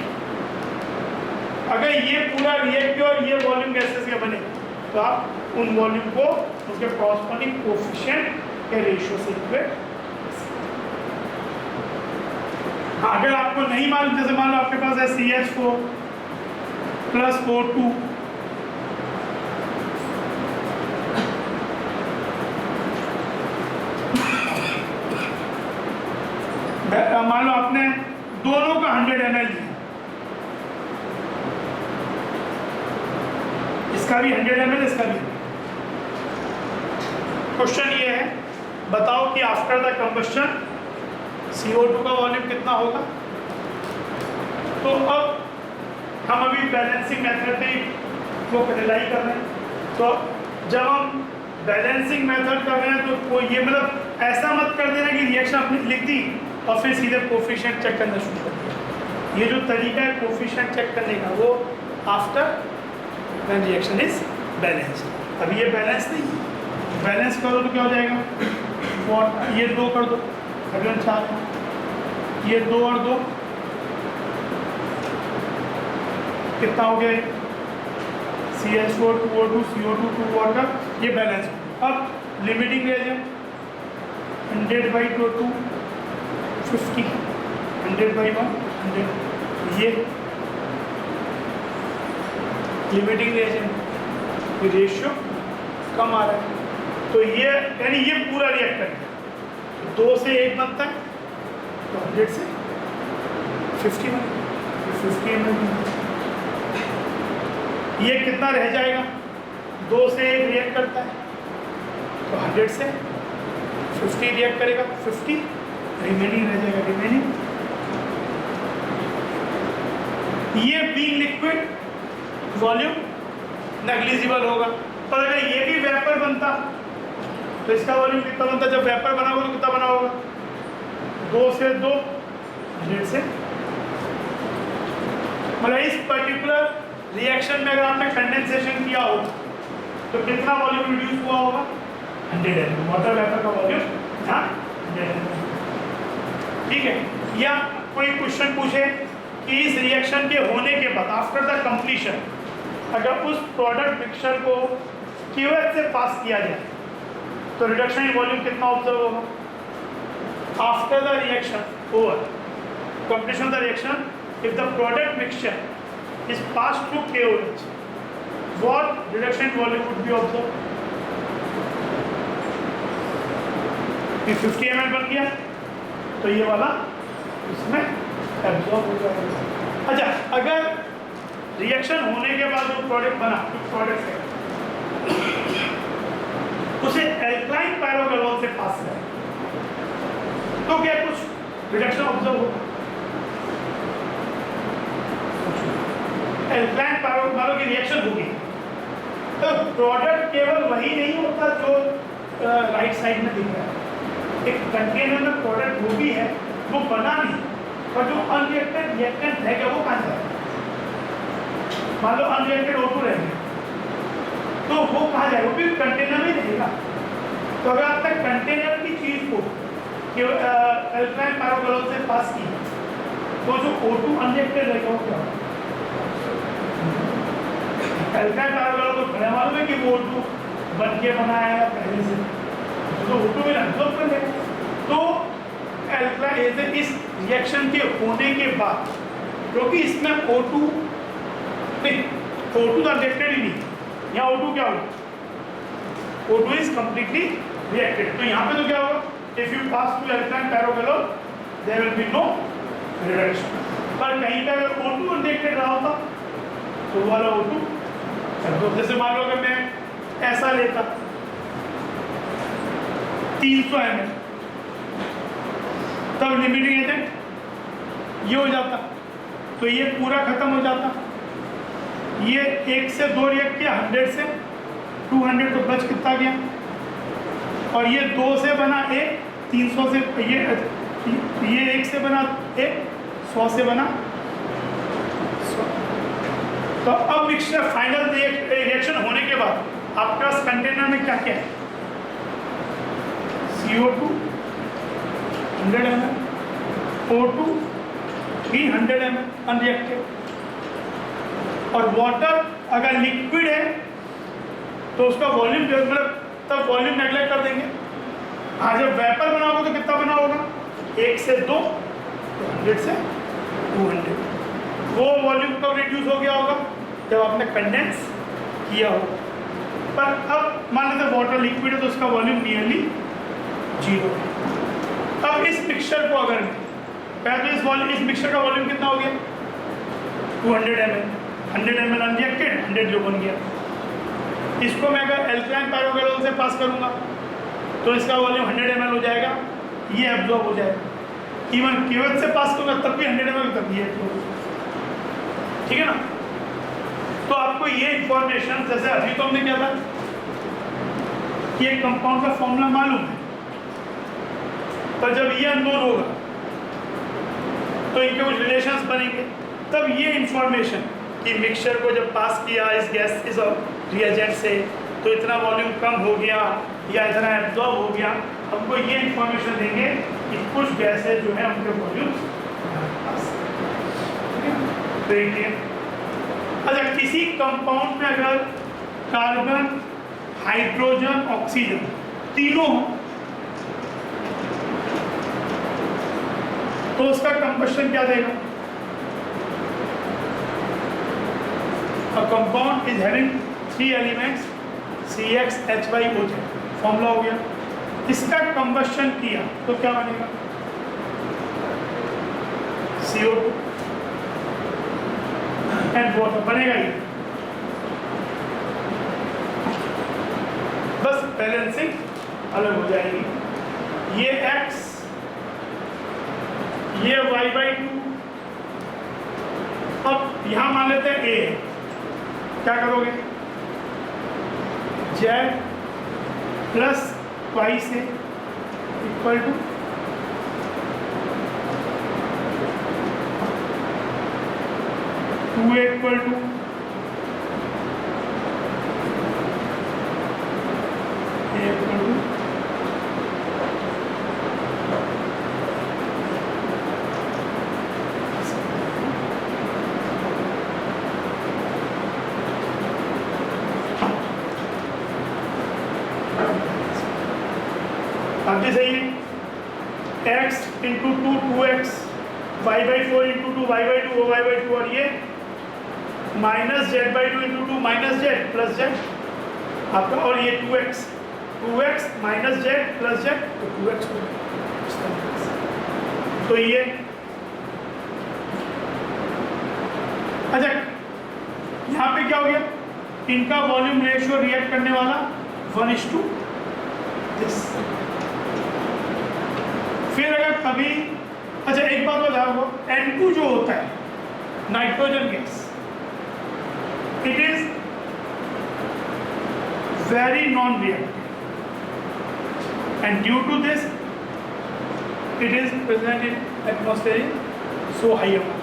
[SPEAKER 1] अगर ये पूरा रिएक्ट और ये वॉल्यूम गैसेस के बने तो आप उन वॉल्यूम को उसके कॉरस्पॉन्डिंग कोफिशिएंट के रेशियो से इक्वेट। अगर आपको नहीं मालूम जैसे मान लो आपके पास है CH4 प्लस O2 मान लो आपने दोनों का 100 ml लिया, इसका भी 100 ml इसका भी। क्वेश्चन ये है बताओ कि आफ्टर द कंबस्शन CO2 का वॉल्यूम कितना होगा। तो अब हम अभी बैलेंसिंग मेथड पे वो रिलाई कर रहे हैं तो जब हम बैलेंसिंग मेथड कर रहे हैं तो कोई ये मतलब ऐसा मत कर देना कि रिएक्शन आपने लिख दी और फिर सीधे कोफिशिएंट चेक करना शुरू कर दिया। ये जो तरीका है कोफिशिएंट चेक करने का वो after when reaction is balanced. अभी ये बैलेंस नहीं है, बैलेंस करो तो क्या हो जाएगा ये 2 कर दो अगले 4 ये 2 और 2 कितना हो गया CH4 2O2 CO2 2 वाटर ये बैलेंस। अब लिमिटिंग रिएजेंट 100 बाई 2 50 100 बाई 1 100 ये लिमिटिंग रिएजेंट रेशियो कम आ रहा है तो ये यानी ये पूरा रिएक्ट करेगा 2 से 1 बनता है तो 100 से 50 बनेगा 50 ml। ये कितना रह जाएगा 2 से 1 रिएक्ट करता है तो 100 से 50 रिएक्ट करेगा 50 रिमेनिंग रह जाएगा रिमेनिंग। ये बीइंग लिक्विड वॉल्यूम नेग्लिजिबल होगा। पर अगर ये भी वेपर बनता तो इसका वॉल्यूम कितना बनता? जब वेपर बना होगा तो कितना बना होगा? 2 से 2 100 से। मतलब इस पर्टिकुलर रिएक्शन में अगर आपने कंडेंसेशन किया हो तो कितना वॉल्यूम रिड्यूस हुआ होगा? 100 ml। वाटर वेपर का वॉल्यूम था 100 ml। ठीक है। या कोई क्वेश्चन पूछे कि इस रिएक्शन के होने के बाद आफ्टर द कंप्लीशन अगर उस प्रोडक्ट मिक्सचर को क्यूएच से पास किया जाए तो रिडक्शन इन वॉल्यूम कितना ऑब्जर्व होगा? After the reaction over completion the reaction if the product mixture is pass through KOH what reduction in volume would be observed? ये 50 ml बन गया तो ये वाला इसमें एब्जॉर्ब हो जाएगा। अच्छा, अगर रिएक्शन होने के बाद जो प्रोडक्ट बना उस प्रोडक्ट से उसे एल्कलाइन पायरोगेनोल से पास करें तो क्या कुछ रिडक्शन ऑब्जर्व होगा? एल्कलाइन पायरोगेनोल की रिएक्शन होगी तो प्रोडक्ट केवल वही नहीं होता जो राइट साइड में दिख रहा है। एक कंटेनर में प्रोडक्ट वो भी है वो बना नहीं, पर जो अनरिएक्टेड रिएक्टेंट है क्या वो कहाँ जाएगा? मान लो अनरिएक्टेड O2 रह गया तो वो कहाँ जाएगा? वो भी कंटेनर में रहेगा। तो अगर आपने कंटेनर की चीज को एल्कलाइन पायरोगेनोल से पास की तो जो O2 अनरिएक्टेड रहेगा वो क्या होगा? एल्कलाइन पायरोगेनोल को खड़ा मालूम है कि वो O2 बन के बनाया है पहले से, तो O2 में एब्जॉर्ब कर लेगा। तो एल्कलाइन इस रिएक्शन के होने के बाद क्योंकि इसमें O2 नहीं, O2 तो रिएक्टेड ही नहीं, यहाँ O2 क्या होगा? O2 is completely reacted. तो यहाँ पे तो क्या होगा? If you pass to alkaline pyrogallol there will be no reduction. पर कहीं पे अगर O2 अनरिएक्टेड रहा होता तो वो वाला O2 तो जैसे मान लो अगर मैं ऐसा लेता 300 ml तब लिमिटिंग एजेंट ये हो जाता तो ये पूरा खत्म हो जाता। ये 1 से 2 रिएक्ट किया 100 से 200 तो बच कितना गया? और ये 2 से बना 1 300 से ये 1 से बना 1 100 से बना 100। तो अब मिक्सचर फाइनल रिएक्शन होने के बाद आपका कंटेनर में क्या क्या है? CO2 100 ml, O2 300 ml unreacted और वाटर अगर लिक्विड है तो उसका वॉल्यूम मतलब तब वॉल्यूम नेगलेक्ट कर देंगे। हाँ, जब वेपर बना होगा तो कितना बना होगा? 1 से 2 100 से 200। वो वॉल्यूम कब रिड्यूस हो गया होगा? जब आपने कंडेंस किया होगा। पर अब मान लेते वाटर लिक्विड है तो उसका वॉल्यूम नियरली 0 है। अब इस मिक्सचर को अगर पहले तो इस मिक्सचर का वॉल्यूम कितना हो गया? 200 ml, 100 ml अनरिएक्टेड 100 जो बन गया। इसको मैं अगर एल्कलाइन पायरोगेनोल से पास करूंगा तो इसका वॉल्यूम 100 ml हो जाएगा, ये एब्जॉर्ब हो जाएगा। इवन क्यूएच से पास करूंगा तब भी 100 ml तब ये एब्जॉर्ब हो जाएगा। ठीक है ना? तो आपको ये इंफॉर्मेशन जैसे अभी तो हमने क्या था कि एक कंपाउंड का फॉर्मूला मालूम है, पर जब ये अननोन होगा तो इनके कुछ रिलेशंस बनेंगे। तब ये इंफॉर्मेशन कि मिक्सचर को जब पास किया इस गैस इस रिएजेंट से तो इतना वॉल्यूम कम हो गया या इतना एब्जॉर्ब हो गया, हमको ये इंफॉर्मेशन देंगे कि कुछ गैसेज जो है उनके वॉल्यूम पास। ठीक है? अच्छा, किसी कंपाउंड में अगर कार्बन हाइड्रोजन ऑक्सीजन तीनों हो तो उसका कंबशन क्या देगा? A compound is having 3 elements CXHYOJ formula हो गया। इसका कंबशन किया तो क्या बनेगा? CO2 एंड वाटर बनेगा ये। बस बैलेंसिंग अलग हो जाएगी। ये X ये y/2, अब यहाँ मान लेते हैं a है, क्या करोगे, z प्लस y से equal to 2a equal to अब भी सही है, x into 2x, y/4 into 2 y/2 o y/2, और ये minus z/2 into 2 minus z plus z आपका, और ये 2x minus z plus z, तो 2x हो गया। तो ये अच्छा, यहाँ पे क्या हो गया, इनका वॉल्यूम रेशियो रिएक्ट करने वाला 1:this। फिर अगर कभी, अच्छा एक बात बताओ, N2 जो होता है nitrogen gas, it is very non reactive and due to this it is present in atmosphere so high amount.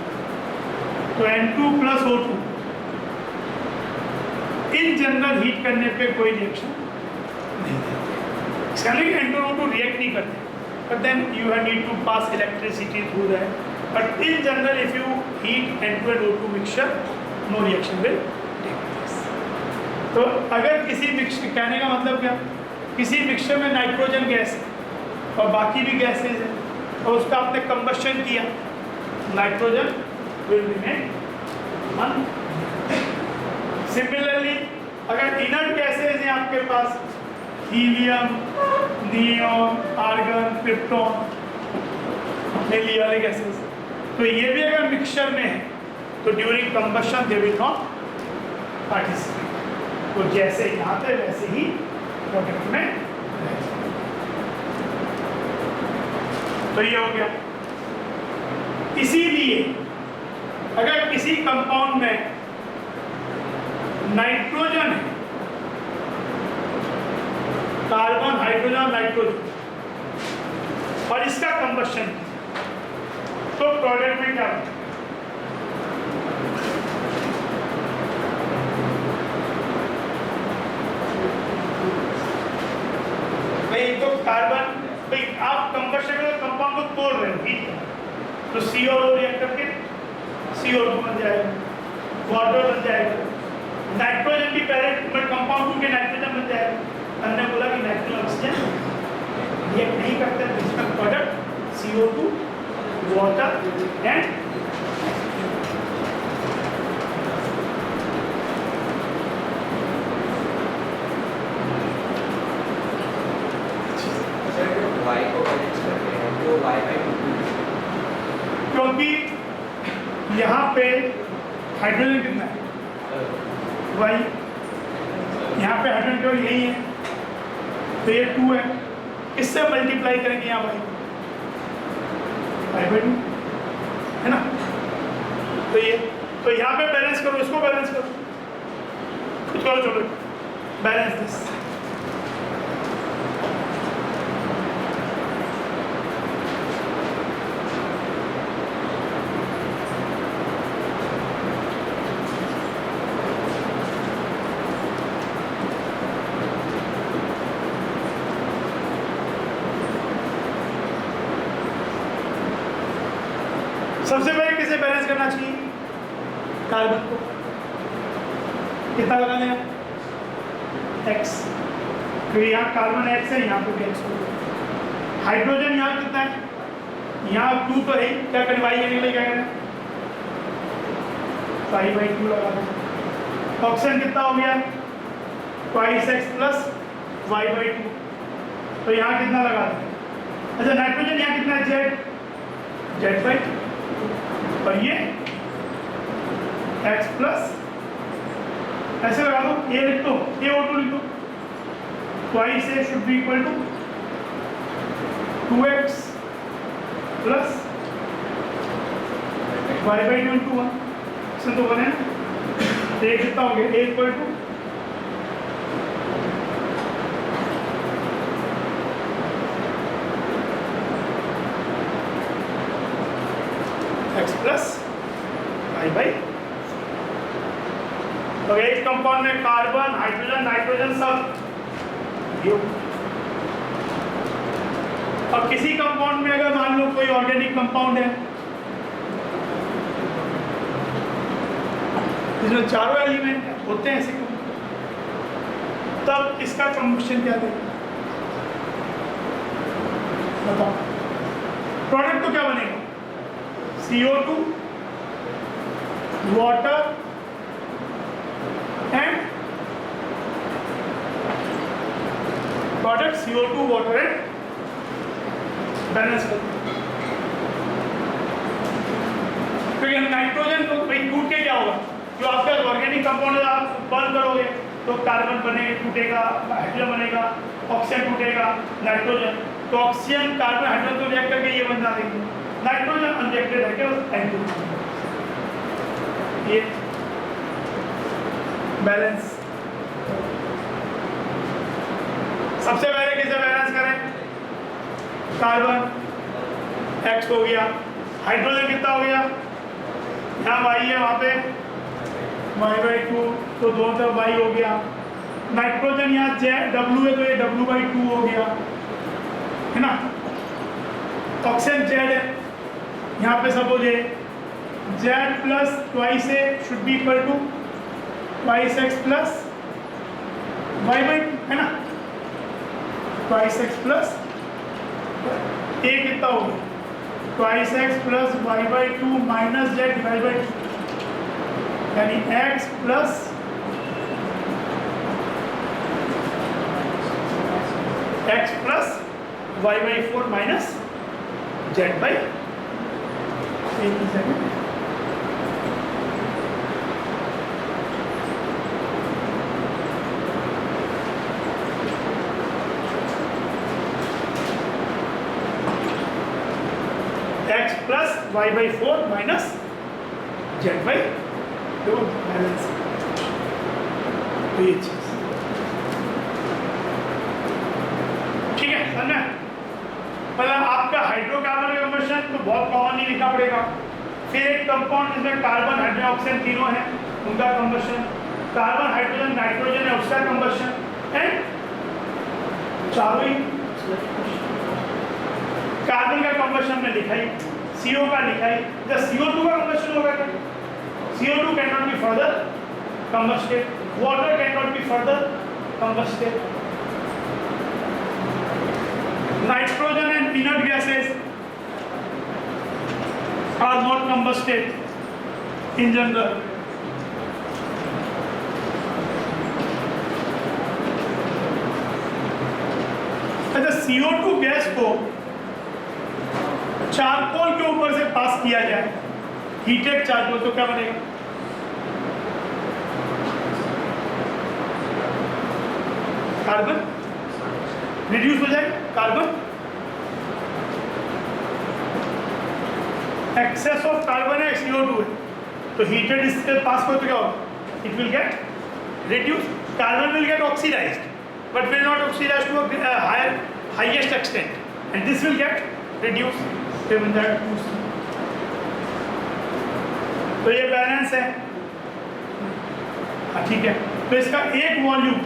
[SPEAKER 1] तो N2 plus O2 in general heat करने पे कोई रिएक्शन नहीं देते, N2 और O2 रिएक्ट नहीं करते, but then you need to pass electricity through that. But in general, if you heat N2 and O2 mixture, no reaction will take place. तो अगर किसी मिक्सचर, कहने का मतलब क्या, किसी मिक्सचर में नाइट्रोजन गैस है और बाकी भी गैसेज हैं और उसका आपने कंबशन किया, nitrogen will remain one. Similarly, अगर इनर्ट गैसेज हैं आपके पास, हीलियम, नियॉन, आर्गन, क्रिप्टॉन, ये वाले गैसेस, तो ये भी अगर मिक्सचर में है तो during combustion they will not participate. तो जैसे यहाँ थे वैसे ही प्रोडक्ट में रहेगा। तो ये हो गया। इसीलिए अगर किसी कंपाउंड में नाइट्रोजन है, कार्बन, हाइड्रोजन, नाइट्रोजन, और इसका कंबशन, तो प्रोडक्ट में क्या होता है, भाई तो कार्बन, भाई आप कंबशन में कंपाउंड को तोड़ रहे हो, तो C और O रिएक्ट करके CO2 बन जाएगा, वाटर बन जाएगा, नाइट्रोजन की पहले कंपाउंड के नाइट्रोजन बन जाएगा। हमने बोला कि नाइट्रोजन ऑक्सीजन रिएक्ट नहीं करते, इसका प्रोडक्ट CO2, वाटर एंड क्योंकि यहाँ पे हाइड्रोजन कितना है, y, यहाँ पे हाइड्रोजन केवल यही है, तो ये 2 है, इससे मल्टीप्लाई करेंगे यहाँ y/2 है ना। तो ये, तो यहाँ पे बैलेंस करो, इसको बैलेंस करो, खुद करो, चलो बैलेंस दिस। सबसे पहले किसे बैलेंस करना चाहिए, कार्बन को। कितना लगाना है, x, तो यहाँ कार्बन x है, यहाँ पे भी x होगा। हाइड्रोजन यहाँ कितना है, यहाँ 2 तो है, क्या करें, y करने के लिए क्या करें, 5/2 लगा दें। ऑक्सीजन कितना हो गया, 2x प्लस y/2, तो यहाँ कितना लगा दें। अच्छा नाइट्रोजन यहाँ कितना है, z/2, और ये x प्लस, ऐसे लगा दो, ये लिख दो, ये O2 लिख दो, twice A should be equal to 2x plus y/2 into 1 इसमें तो 1 है ना, तो ये कितना हो गया a equal to x plus y/, तो एक कंपाउंड में कार्बन हाइड्रोजन नाइट्रोजन सब यो, और किसी कंपाउंड में अगर मान लो कोई ऑर्गेनिक कंपाउंड है जिसमें चारों एलिमेंट होते हैं ऐसे कंपाउंड, तब इसका कम्बशन क्या देगा बताओ। प्रोडक्ट तो क्या बनेगा, CO2 water and product CO2 water and balance कर, क्योंकि नाइट्रोजन को भाई टूट के क्या होगा, जो आपका ऑर्गेनिक कंपाउंड है आप बर्न करोगे तो कार्बन बनेगा, टूटेगा, हाइड्रोजन बनेगा, ऑक्सीजन टूटेगा, नाइट्रोजन, तो ऑक्सीजन कार्बन हाइड्रोजन को रिएक्ट करके ये बना देंगे, नाइट्रोजन अनरिएक्टेड है केवल N2, ये बैलेंस। सबसे पहले किसे बैलेंस करें, कार्बन X हो गया, हाइड्रोजन कितना हो गया, यहाँ Y है वहाँ पे y/2, तो दोनों तरफ y हो गया, नाइट्रोजन यहाँ W है तो ये W/2 हो गया, है ना, ऑक्सीजन Z है, यहाँ पे सपोज है Z plus twice a should be equal to twice x plus y/2, है ना, ट्वाइस x प्लस a कितना होगा, twice x plus y/2 minus Z divide by 2, यानी x plus y/4 minus Z by, एक ही second, x plus y/4 minus Z by, तो balance, तो ये चीज ठीक है समझना। मतलब आपका हाइड्रोकार्बन कम्बशन तो बहुत कॉमन नहीं लिखना पड़ेगा, फिर एक कंपाउंड जिसमें कार्बन हाइड्रोजन ऑक्सीजन तीनों हैं उनका कम्बशन, कार्बन हाइड्रोजन नाइट्रोजन है उसका कम्बशन, एंड चारों ही कार्बन का कम्बशन में लिखा ही, CO का लिखा ही, जब CO2 का कम्बशन होगा क्या, CO2 cannot be further combusted, water cannot be further combusted, nitrogen and inert gases are not combusted in general. अच्छा, CO2 गैस को चारकोल के ऊपर से पास किया जाए, हीटेड चारकोल, तो क्या बनेगा, कार्बन रिड्यूस हो जाएगा, कार्बन एक्सेस ऑफ कार्बन है, CO2 है, तो हीटेड इसके पास को तो क्या होगा, it will get reduce, carbon will get oxidised but will not oxidise to a higher highest extent and this will get reduce, फिर बन जाएगा, तो ये बैलेंस है, हाँ ठीक है, तो इसका एक volume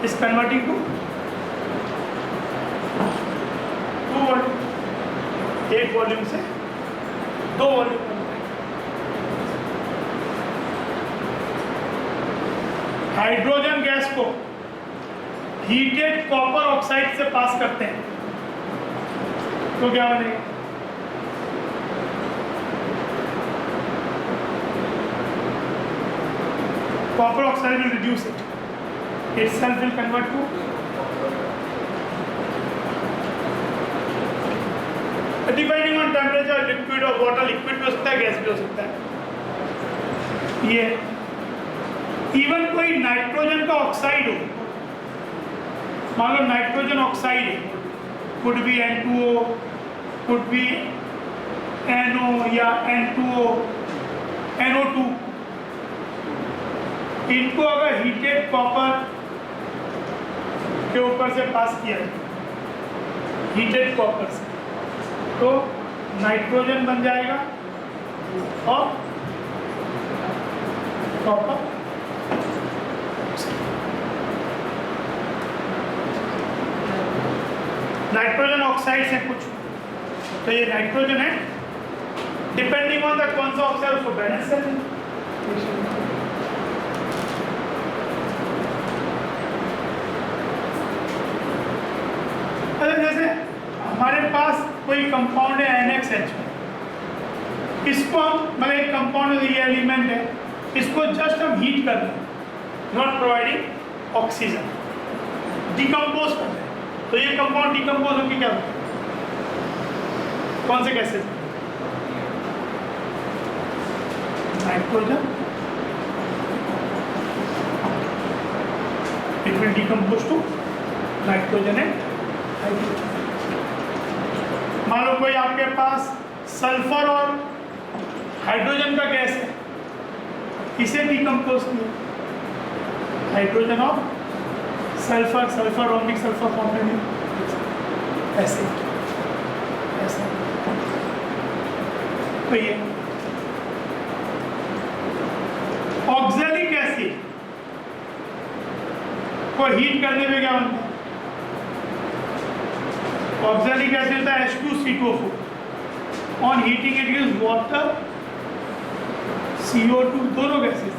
[SPEAKER 1] is converting to 2 volume, एक वॉल्यूम से 2 वॉल्यूम, हाइड्रोजन गैस को हीटेड कॉपर ऑक्साइड से पास करते हैं तो क्या बनेगा, copper oxide will reduce it, itself will convert to depending on temperature, liquid or water, liquid भी हो सकता है, गैस भी हो सकता है, ये इवन कोई नाइट्रोजन का ऑक्साइड हो, मान लो नाइट्रोजन ऑक्साइड है, could be N2O, could be NO या N2O, NO2, इनको अगर हीटेड कॉपर के ऊपर से पास किया जाए, हीटेड कॉपर से, तो नाइट्रोजन बन जाएगा और कॉपर नाइट्रोजन ऑक्साइड से कुछ, तो ये नाइट्रोजन है, डिपेंडिंग ऑन द कौन सा ऑक्साइड उसको बैलेंस कर दें। जैसे हमारे पास कोई कंपाउंड है NXH, इसको हम मतलब एक कंपाउंड ये एलिमेंट है, इसको जस्ट हम हीट कर दें, नॉट प्रोवाइडिंग ऑक्सीजन, डिकम्पोज कर दें, तो ये कंपाउंड डिकम्पोज होकर क्या होता है? कौन से gases? Nitrogen, it will decompose to nitrogen and hydrogen. मान लो कोई आपके पास सल्फर और हाइड्रोजन का गैस है, इसे डिकम्पोज किया, हाइड्रोजन और सल्फर, सल्फर रोमिक सल्फर कॉम्प्लेक्स, ऐसे ऐसे, तो ये ऑक्सैलिक एसिड को हीट करने में क्या बनता है? ऑक्सैलिक एसिड होता है H2CO4, on heating it gives water, CO2, दोनों gases.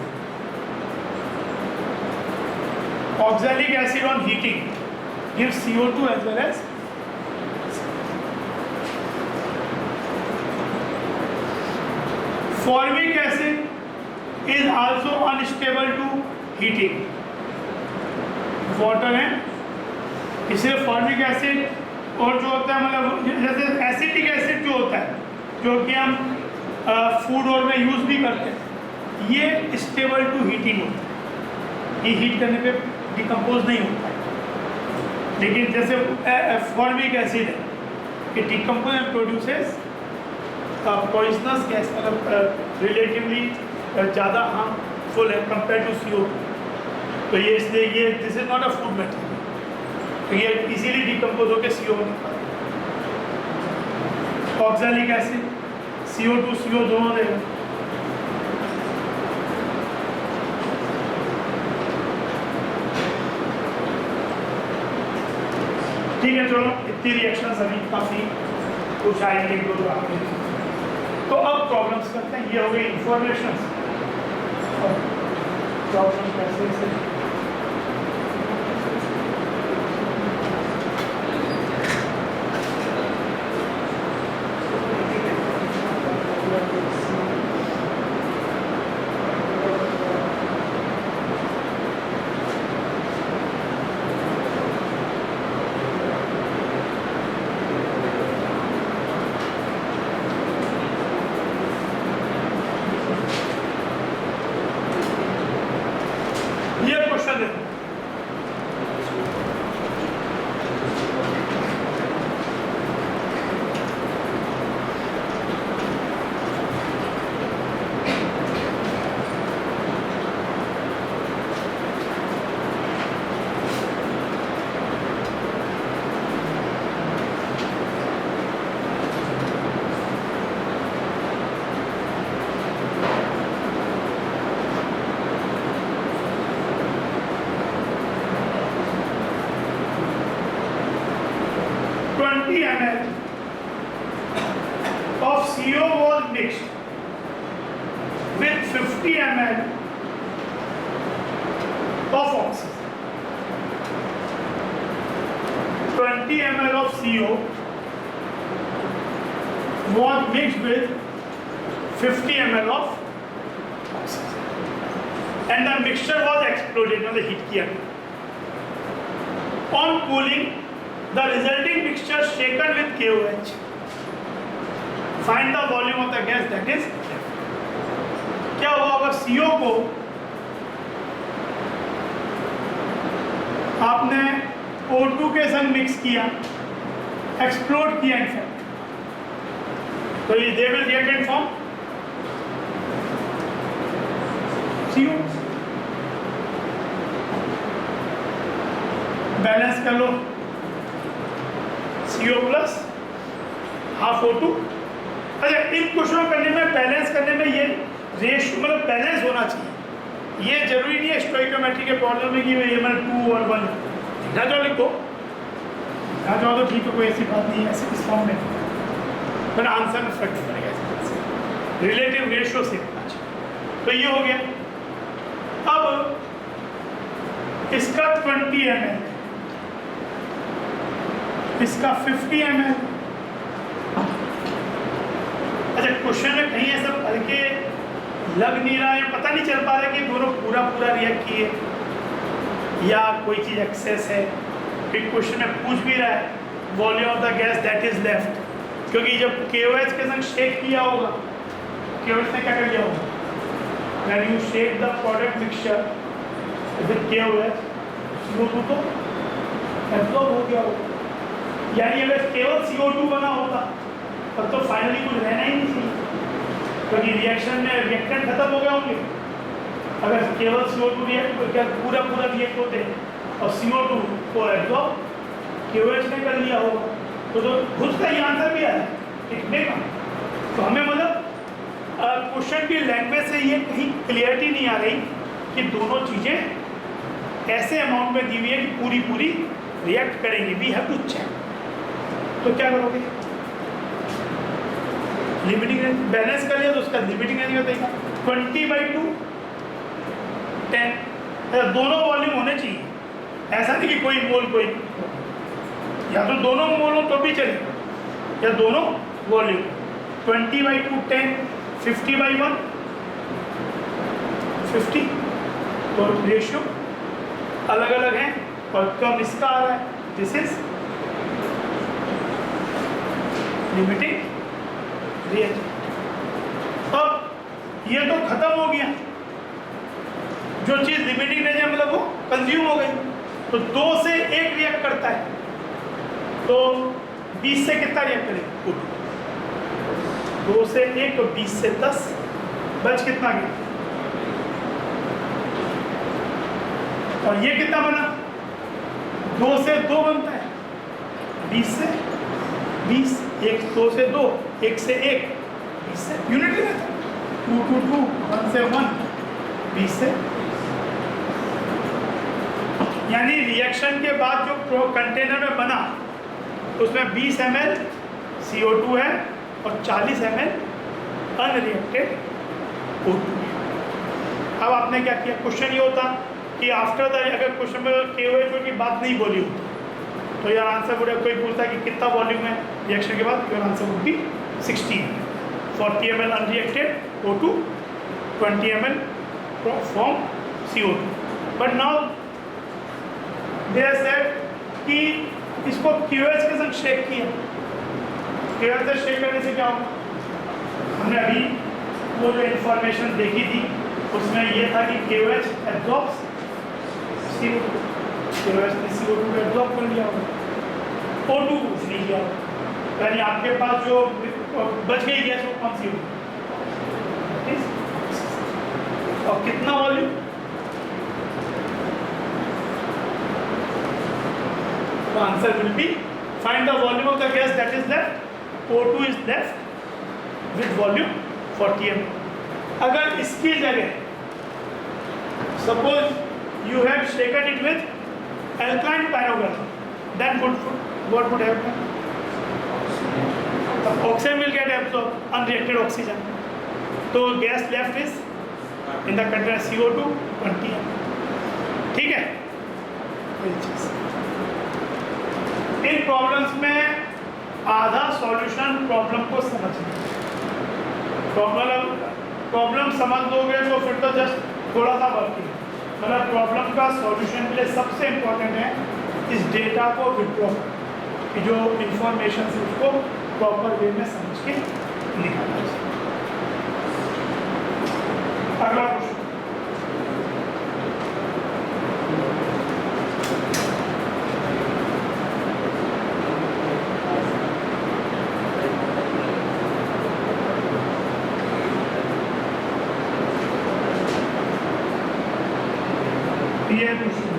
[SPEAKER 1] Oxalic acid on heating gives CO2 as well as formic acid is also unstable to heating, water and इसलिए फॉर्मिक एसिड और जो होता है मतलब जैसे एसिटिक एसिड जो होता है, जो कि हम फूड और में यूज़ भी करते हैं, ये स्टेबल टू हीटिंग होता है, ये हीट करने पे डिकम्पोज नहीं होता है। लेकिन जैसे फॉर्मिक एसिड है, it decomposes and produces poisonous gas, मतलब रिलेटिवली ज़्यादा हार्मफुल है कंपेयर टू CO2, तो ये इसलिए ये this is not a food material, तो ये इजीली डिकम्पोज होकर CO निकलता है। ऑक्सैलिक एसिड CO2 CO दोनों देगा। ठीक है, चलो इतनी रिएक्शंस अभी काफ़ी कुछ आएंगे, दो आएंगे। तो अब प्रॉब्लम्स करते हैं, ये हो गई इंफॉर्मेशन। प्रॉब्लम कैसे से ml of CO was mixed with 50 ml of oxygen. 20 ml of CO was mixed with 50 ml of oxygen, and the mixture was exploded, मतलब heat किया गया. On cooling, the resulting mixture shaken with KOH. Find the volume of the gas that is left. क्या हुआ अगर CO को आपने O2 के संग मिक्स किया, एक्सप्लोड किया इनफैक्ट, तो तो ये they will react in form CO। Balance कर लो CO प्लस हाफ O2। अच्छा, इन क्वेश्चनों करने में बैलेंस करने में ये रेशियो मतलब बैलेंस होना चाहिए। ये जरूरी नहीं है स्टोइकोमेट्री के प्रॉब्लम में कि ये मतलब 2 और 1 ना जो लिखो ना जो तो ठीक है, कोई ऐसी बात नहीं है ऐसे इस फॉर्म में, पर आंसर में फर्क नहीं पड़ेगा। रिलेटिव रेशियो से होना चाहिए। तो ये हो गया। अब इसका 20 ml, इसका 50 ml। अच्छा, क्वेश्चन में कहीं ऐसा पढ़ के लग नहीं रहा है, पता नहीं चल पा रहा है कि दोनों पूरा रिएक्ट किए या कोई चीज़ एक्सेस है। फिर क्वेश्चन में पूछ भी रहा है volume of the gas that is left, क्योंकि जब KOH के संग शेक किया होगा, KOH ने क्या कर लिया होगा, when you shake the product mixture with KOH, CO2 तो एब्जॉर्ब हो गया होगा। यानी अगर केवल CO2 बना होता तब तो फाइनली कुछ रहना ही नहीं चाहिए, क्योंकि रिएक्शन में रिएक्टेंट खत्म हो गए होंगे। अगर केवल CO2 रिएक्ट पूरा रिएक्ट होते और CO2 को एब्जॉर्ब KOH ने कर लिया होगा तो खुद का ही आंसर भी आया लिखने का। तो हमें मतलब क्वेश्चन की लैंग्वेज से ये कहीं क्लियरिटी नहीं आ रही कि दोनों चीज़ें ऐसे अमाउंट में दी हुई है कि पूरी रिएक्ट करेंगी। We have to check. तो क्या करोगे, लिमिटिंग रेंज बैलेंस कर लिया तो उसका लिमिटिंग रेंज बताएगा 20/2 10। दोनों वॉल्यूम होने चाहिए, ऐसा नहीं कि कोई मोल कोई, या तो दोनों मोल हो तो भी चलेगा, या दोनों वॉल्यूम। 20/2 10, 50/1 50। तो रेशियो अलग अलग हैं और कम इसका आ रहा है। This is limiting reactant. अब ये तो खत्म हो गया, जो चीज लिमिटिंग रेंज है मतलब वो कंज्यूम हो गई। तो 2 से 1 रिएक्ट करता है, तो 20 से कितना रिएक्ट करेगा, 2 से 1 तो 20 से 10, बच कितना गया। और ये कितना बना, 2 से 2 बनता है, 20 से 20, 1 2 से 2, 1 से 1, 20 से यूनिट रहता है, 2 2 2, 1 से 1, 20 से। यानी रिएक्शन के बाद जो कंटेनर में बना उसमें 20 ml CO2 है और 40 ml अनरिएक्टेड O2 है। अब आपने क्या किया, क्वेश्चन ये होता कि आफ्टर द, अगर क्वेश्चन में KOH की बात नहीं बोली होती तो यार आंसर वुड कोई पूछता कि कितना वॉल्यूम है रिएक्शन के बाद, your answer would be 16। 40 ml unreacted O2, 20 ml from CO2। But now they said कि इसको KOH के साथ शेक किया। KOH से शेक करने से क्या होगा, हमने अभी वो जो इंफॉर्मेशन देखी थी उसमें ये था कि KOH एब्जॉर्ब्स CO2, KOH ने CO2 को एब्जॉर्ब कर लिया होगा, O2 कुछ नहीं किया होगा। यानी आपके पास जो बच गई गैस वो कौन सी होगी, और कितना वॉल्यूम, तो answer will be find the volume of the gas that is left, O2 is left with volume 40 ml। अगर इसकी जगह suppose you have shaken it with alkyne pyrogallium, then what would happen? The oxygen will get absorbed, unreacted oxygen. So gas left is in the container CO2 20 ml। ठीक है, इन problems में आधा solution problem को समझना। Problem समझ लोगे तो फिर तो जस्ट थोड़ा सा वर्किंग, मतलब प्रॉब्लम का सॉल्यूशन के लिए सबसे इम्पोर्टेंट है इस डेटा को विड्रॉ, कि जो इंफॉर्मेशन है उसको प्रॉपर वे में समझ के निकालना चाहिए। अगला क्वेश्चन, ये question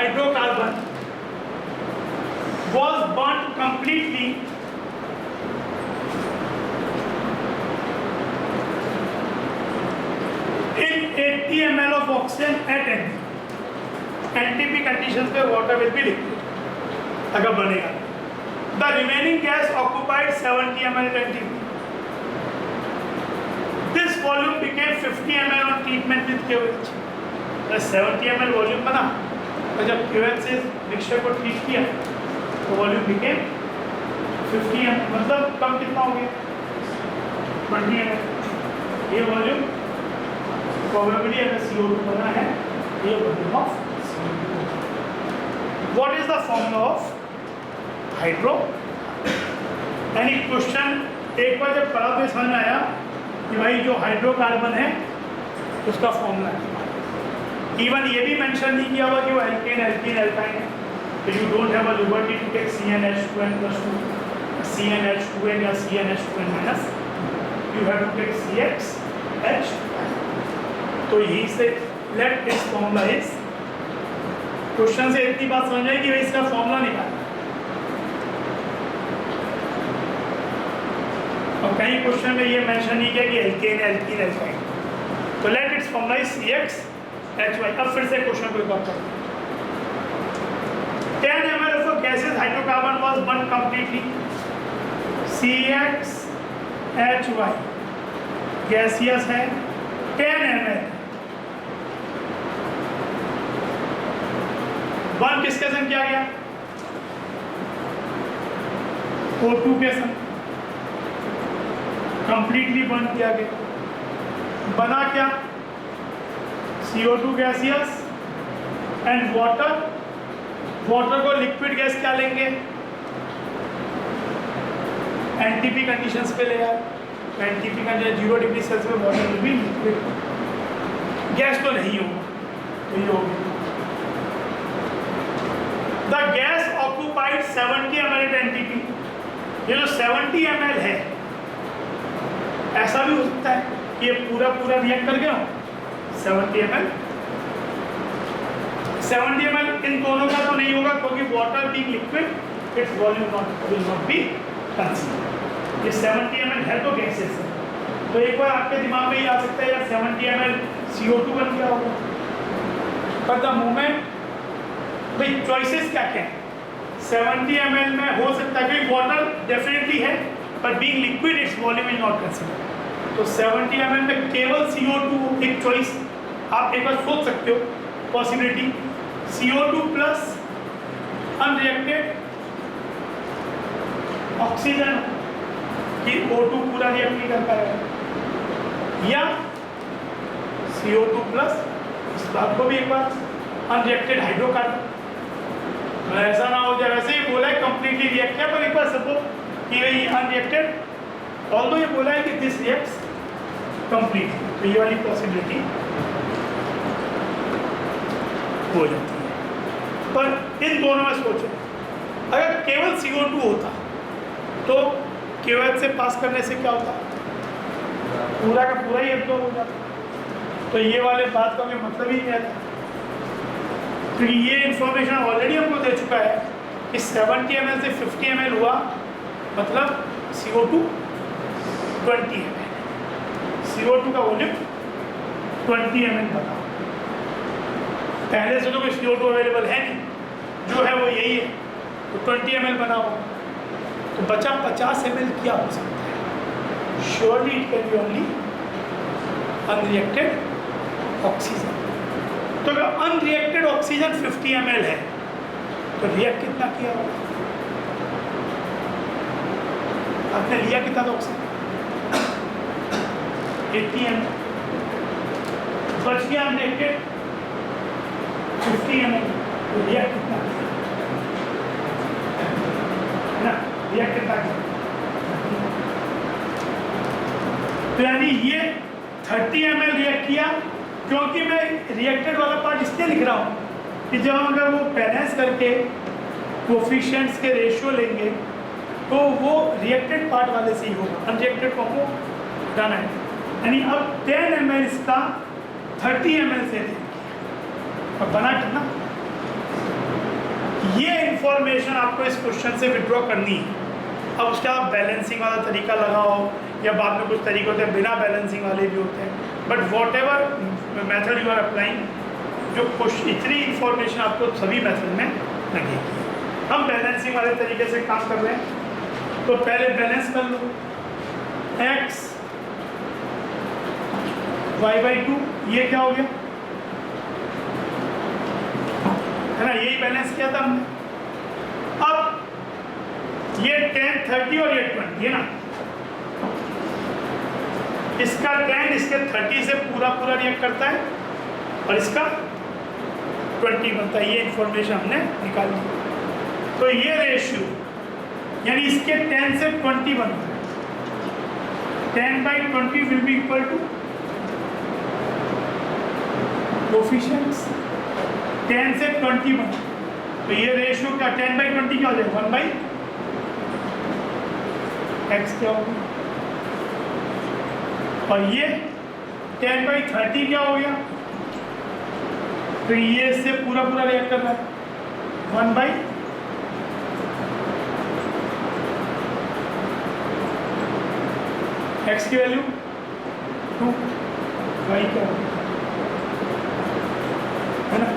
[SPEAKER 1] hydrocarbon was burnt completely in 80 ml of oxygen at NTP conditions पे water will be liquid अगर बनेगा. The remaining gas occupied 70 ml at NTP. This volume became 50 ml on treatment with KOH. The 70 ml volume बना और जब KOH से mixture को treat किया तो वॉल्यूम बिकेम 50 ml, मतलब कम कितना हो गया 20 ml. ये वॉल्यूम प्रोबेबली अगर CO2 बना है ये volume of CO2. What is the formula of hydro? यानी क्वेश्चन एक बार जब पढ़ा तो समझ में आया कि भाई जो हाइड्रोकार्बन है उसका फॉर्मूला है. इवन ये भी मेंशन नहीं किया हुआ कि वो एल्केन एल्कीन एल्काइन है. तो you don't have a liberty to take CnH2n+2 CnH2n या CnH2n-. You have to take CxH. तो यही से let this formula is. Question से इतनी बात समझ आई कि भाई इसका फॉर्मूला निकालना. और कहीं क्वेश्चन में ये मेंशन नहीं किया कि एल्केन एल्कीन एल्काइन. तो let its formula is CxHy. अब फिर से क्वेश्चन को एक बार करें. 10 ml of a gaseous hydrocarbon was burnt completely. CxHy gaseous है 10 ml. वन किसके संग किया गया? O2 के संग कंप्लीटली बर्न किया गया. बना क्या? CO2 gaseous and water. Water को लिक्विड गैस क्या लेंगे? NTP कंडीशंस पे ले आए. NTP कंडीशन 0 डिग्री सेल्सियस में water will be liquid. Gas तो नहीं होगा तो ये होगा. The gas occupied 70 ml at NTP. ये जो 70 ml है ऐसा भी हो सकता है कि ये पूरा रिएक्ट कर गया 70 ml. 70 ml इन दोनों का तो नहीं होगा क्योंकि water being liquid its volume will not be considered. ये 70 ml है तो गैसेस है. तो एक बार आपके दिमाग में ये आ सकता है यार 70 ml CO2 बन गया होगा. पर द मोमेंट भाई चॉइसेस क्या क्या है? 70 ml में हो सकता है कि वाटर डेफिनेटली है पर being liquid its volume is not considered. तो 70 ml में केवल CO2 एक चॉइस. आप एक बार सोच सकते हो possibility CO2 plus unreacted oxygen कि O2 पूरा रिएक्ट नहीं कर पाएगा, या CO2 प्लस इस बात को भी एक बार अनरिएक्टेड हाइड्रोकार्बन. ऐसा ना हो जाए वैसे ही बोला है कंप्लीटली रिएक्ट किया पर एक बार सपोज कि ये अनरिएक्टेड ऑल्दो ये बोला है कि दिस रिएक्ट्स कंप्लीट. तो ये वाली पॉसिबिलिटी हो जाती है. पर इन दोनों में सोचो अगर केवल CO2 होता तो KOH से पास करने से क्या होता? पूरा का पूरा ही एब्जॉर्ब हो जाता. तो ये वाले बात का कोई मतलब ही नहीं आता. क्योंकि ये इंफॉर्मेशन ऑलरेडी हमको दे चुका है कि 70 ml से 50 ml हुआ, मतलब CO2 20 ml, CO2 का वॉल्यूम 20 ml बना। पहले से तो कोई CO2 अवेलेबल है नहीं, जो है वो यही है, तो 20 ml बना हुआ, तो बचा 50 ml क्या हो सकता है? Surely it can be only unreacted oxygen. तो अगर अनरिएक्टेड ऑक्सीजन 50 ml है तो रिएक्ट कितना किया होगा? आपने लिया कितना था ऑक्सीजन? 80 ml, बच गया अनरिएक्टेड 50 ml, तो रिएक्ट कितना किया है ना? रिएक्ट कितना किया? तो यानी ये 30 ml रिएक्ट किया, क्योंकि मैं रिएक्टेड वाला पार्ट इसलिए लिख रहा हूँ कि जब अगर वो बैलेंस करके कोफिशिएंट्स के रेशियो लेंगे तो वो रिएक्टेड पार्ट वाले से ही होगा, अनरिएक्टेड को हमको हटाना है। यानी अब 10 ml इसका 30 ml से रिएक्ट किया और बना कितना? ये इंफॉर्मेशन आपको इस क्वेश्चन से विड्रॉ करनी है। अब उसका आप बैलेंसिंग वाला तरीका लगाओ या बाद में कुछ तरीके होते हैं बिना बैलेंसिंग वाले भी होते हैं, but whatever method you are applying, जो इतनी इंफॉर्मेशन आपको सभी मेथड में लगेगी। हम बैलेंसिंग वाले तरीके से काम कर रहे हैं, तो पहले बैलेंस कर लो, x y/2, ये क्या हो गया है ना, यही बैलेंस किया था हमने। अब ये 10, 30 और ये 20 है ना, इसका 10 इसके 30 से पूरा रिएक्ट करता है और इसका 20 बनता है। ये इंफॉर्मेशन हमने निकाली, तो ये रेशियो यानी इसके 10 से 20 बनता है, 10/20 will be equal to coefficients 10 से 20 बनता है। तो ये रेशियो क्या 10/20 क्या हो जाएगा? 1/x क्या होगा? और ये 10/30 क्या हो गया? तो ये इससे पूरा रिएक्ट कर रहा है, 1/, x की वैल्यू 2, y क्या होगा है ना,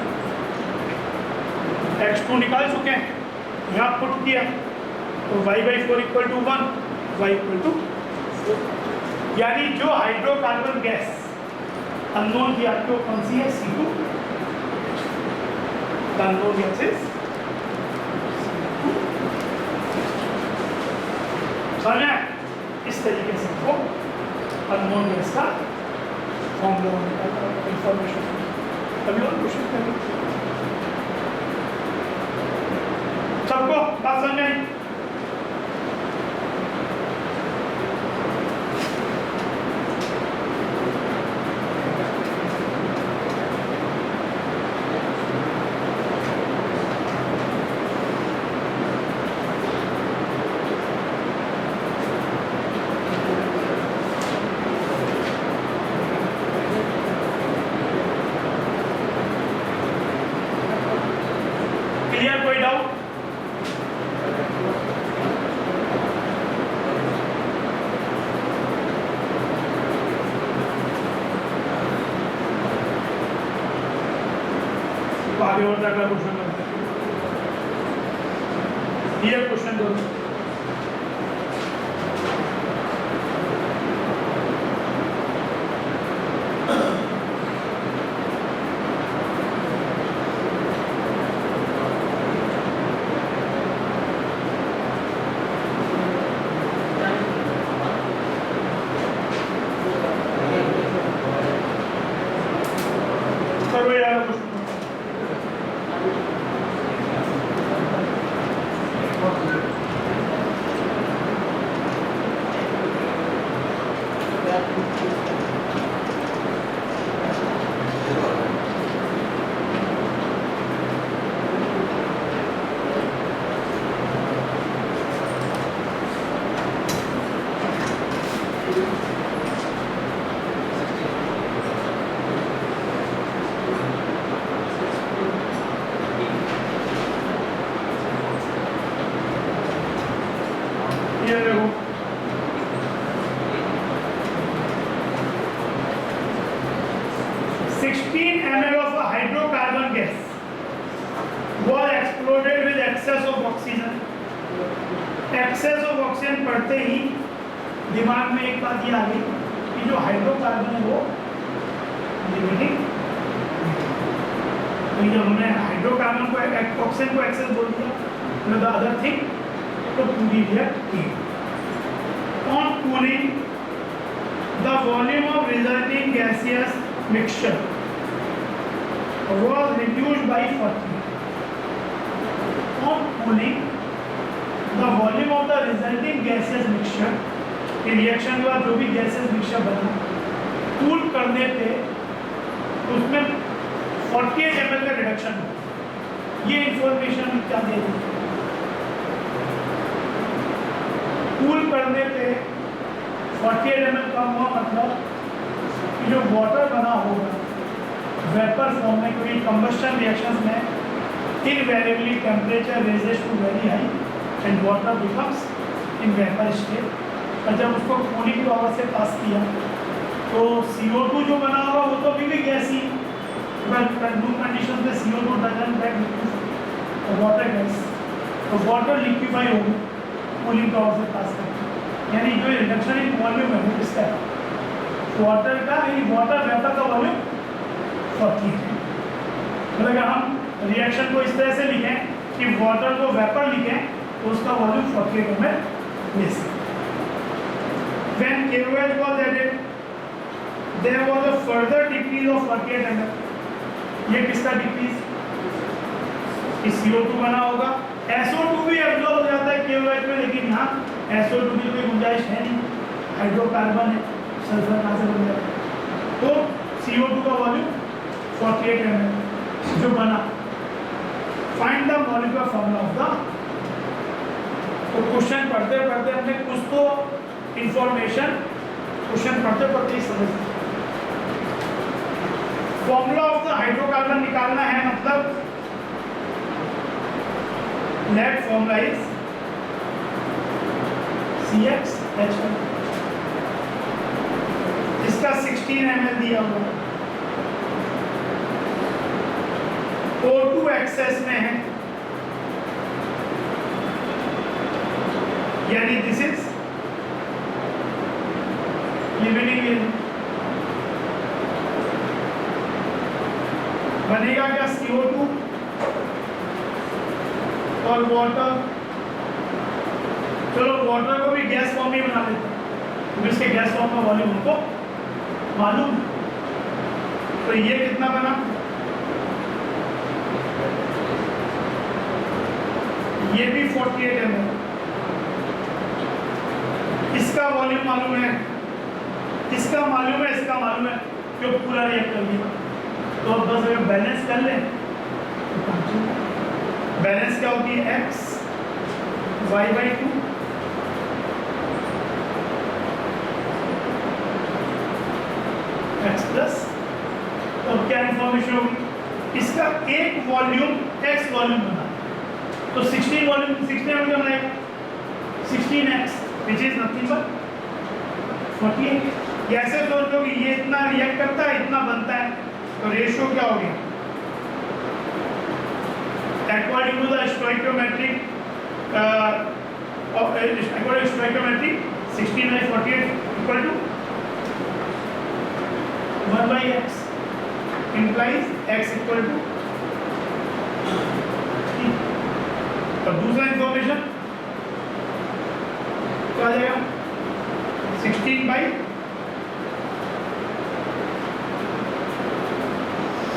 [SPEAKER 1] x2 निकाल चुके हैं, यहाँ पुट किया तो y/4 equal to 1, y equal to 4। यानी जो हाइड्रोकार्बन गैस अननोन की आपको कौन सी है? C2, द अननोन गैसेस समझ में? इस तरीके से आपको अननोन गैस का फॉर्मूला निकालना, इंफॉर्मेशन। अभी और क्वेश्चन करेंगे, सबको बात समझ में आई? कोई डाउट? आगे और अगला क्वेश्चन करते हैं। ये क्वेश्चन दो, excess of oxygen. Excess of oxygen पढ़ते ही दिमाग में एक बात ये आ गई कि जो हाइड्रोकार्बन है वो लिमिटिंग। तो जब हमने हाइड्रोकार्बन को ऑक्सीजन को एक्सेस बोल दिया, द अदर थिंग तो पूरी रिएक्ट की। On cooling the volume of resulting gaseous mixture was reduced by 40. On cooling, the volume of the resulting gaseous mixture, in reaction के बाद जो भी gaseous mixture बना, कूल करने पे उसमें 48 ml का रिडक्शन हो। ये इंफॉर्मेशन क्या दे रही है? कूल करने पे 48 ml कम हुआ, मतलब कि जो वाटर बना होगा वेपर फॉर्म में, क्योंकि कंबस्शन रिएक्शंस में invariably temperature rises to very high and water becomes in vapour state. और जब उसको कूलिंग पावर से पास किया तो CO2 जो बना होगा वो तो अभी भी गैस ही, रूम कंडीशन में CO2 doesn't get water gas, तो वाटर लिक्विफाई होगी कूलिंग पावर से पास करके। यानी जो रिडक्शन इन वॉल्यूम है वो किसका है? वाटर का। यानी वाटर वेपर का वॉल्यूम 40 है। मतलब अगर हम रिएक्शन को इस तरह से लिखें कि वाटर को वेपर लिखें तो उसका वॉल्यूम 48 ml ले सकते। When KOH was added, there was a further decrease of 48 ml। ये किसका डिक्रीज? इस CO2 बना होगा, SO2 भी एब्जॉर्ब हो जाता है KOH में, लेकिन यहाँ SO2 की कोई गुंजाइश है नहीं, हाइड्रोकार्बन है, सल्फर कहाँ से बन जाता है। तो CO2 का वॉल्यूम 48 ml जो बना। Find the molecular formula of the. तो क्वेश्चन पढ़ते पढ़ते हमने कुछ तो इंफॉर्मेशन क्वेश्चन पढ़ते पढ़ते ही समझ। फॉर्मूला ऑफ द हाइड्रोकार्बन निकालना है, मतलब नेट फॉर्मूला इज CxH1। इसका 16 ml दिया हुआ है, O2 एक्सेस में है, यानी दिस इज लिमिटिंग। बनेगा क्या? CO2 और वाटर। चलो वाटर को भी गैस फॉर्म में बना लेते हैं, तो इसके गैस फॉर्म का वॉल्यूम हमको मालूम है। तो ये कितना बना? ये भी 48 ml। इसका वॉल्यूम मालूम है, इसका मालूम है, इसका मालूम है, जो पूरा रिएक्ट कर दिया। तो अब बस अगर बैलेंस कर लें, बैलेंस क्या होती है? x y/2 x plus. तो क्या इंफॉर्मेशन होगी? इसका एक वॉल्यूम x वॉल्यूम बना, तो 16 वॉल्यूम 16 वॉल्यूम बनाएगा 16x which is nothing but 48। ये ऐसे सोच लो कि ये इतना रिएक्ट करता है, इतना बनता है, तो रेशियो क्या हो गया? According to the stoichiometric 16/48 equal to 1/x implies x equal to. और दूसरा इंफॉर्मेशन क्या आ जाएगा? 16/,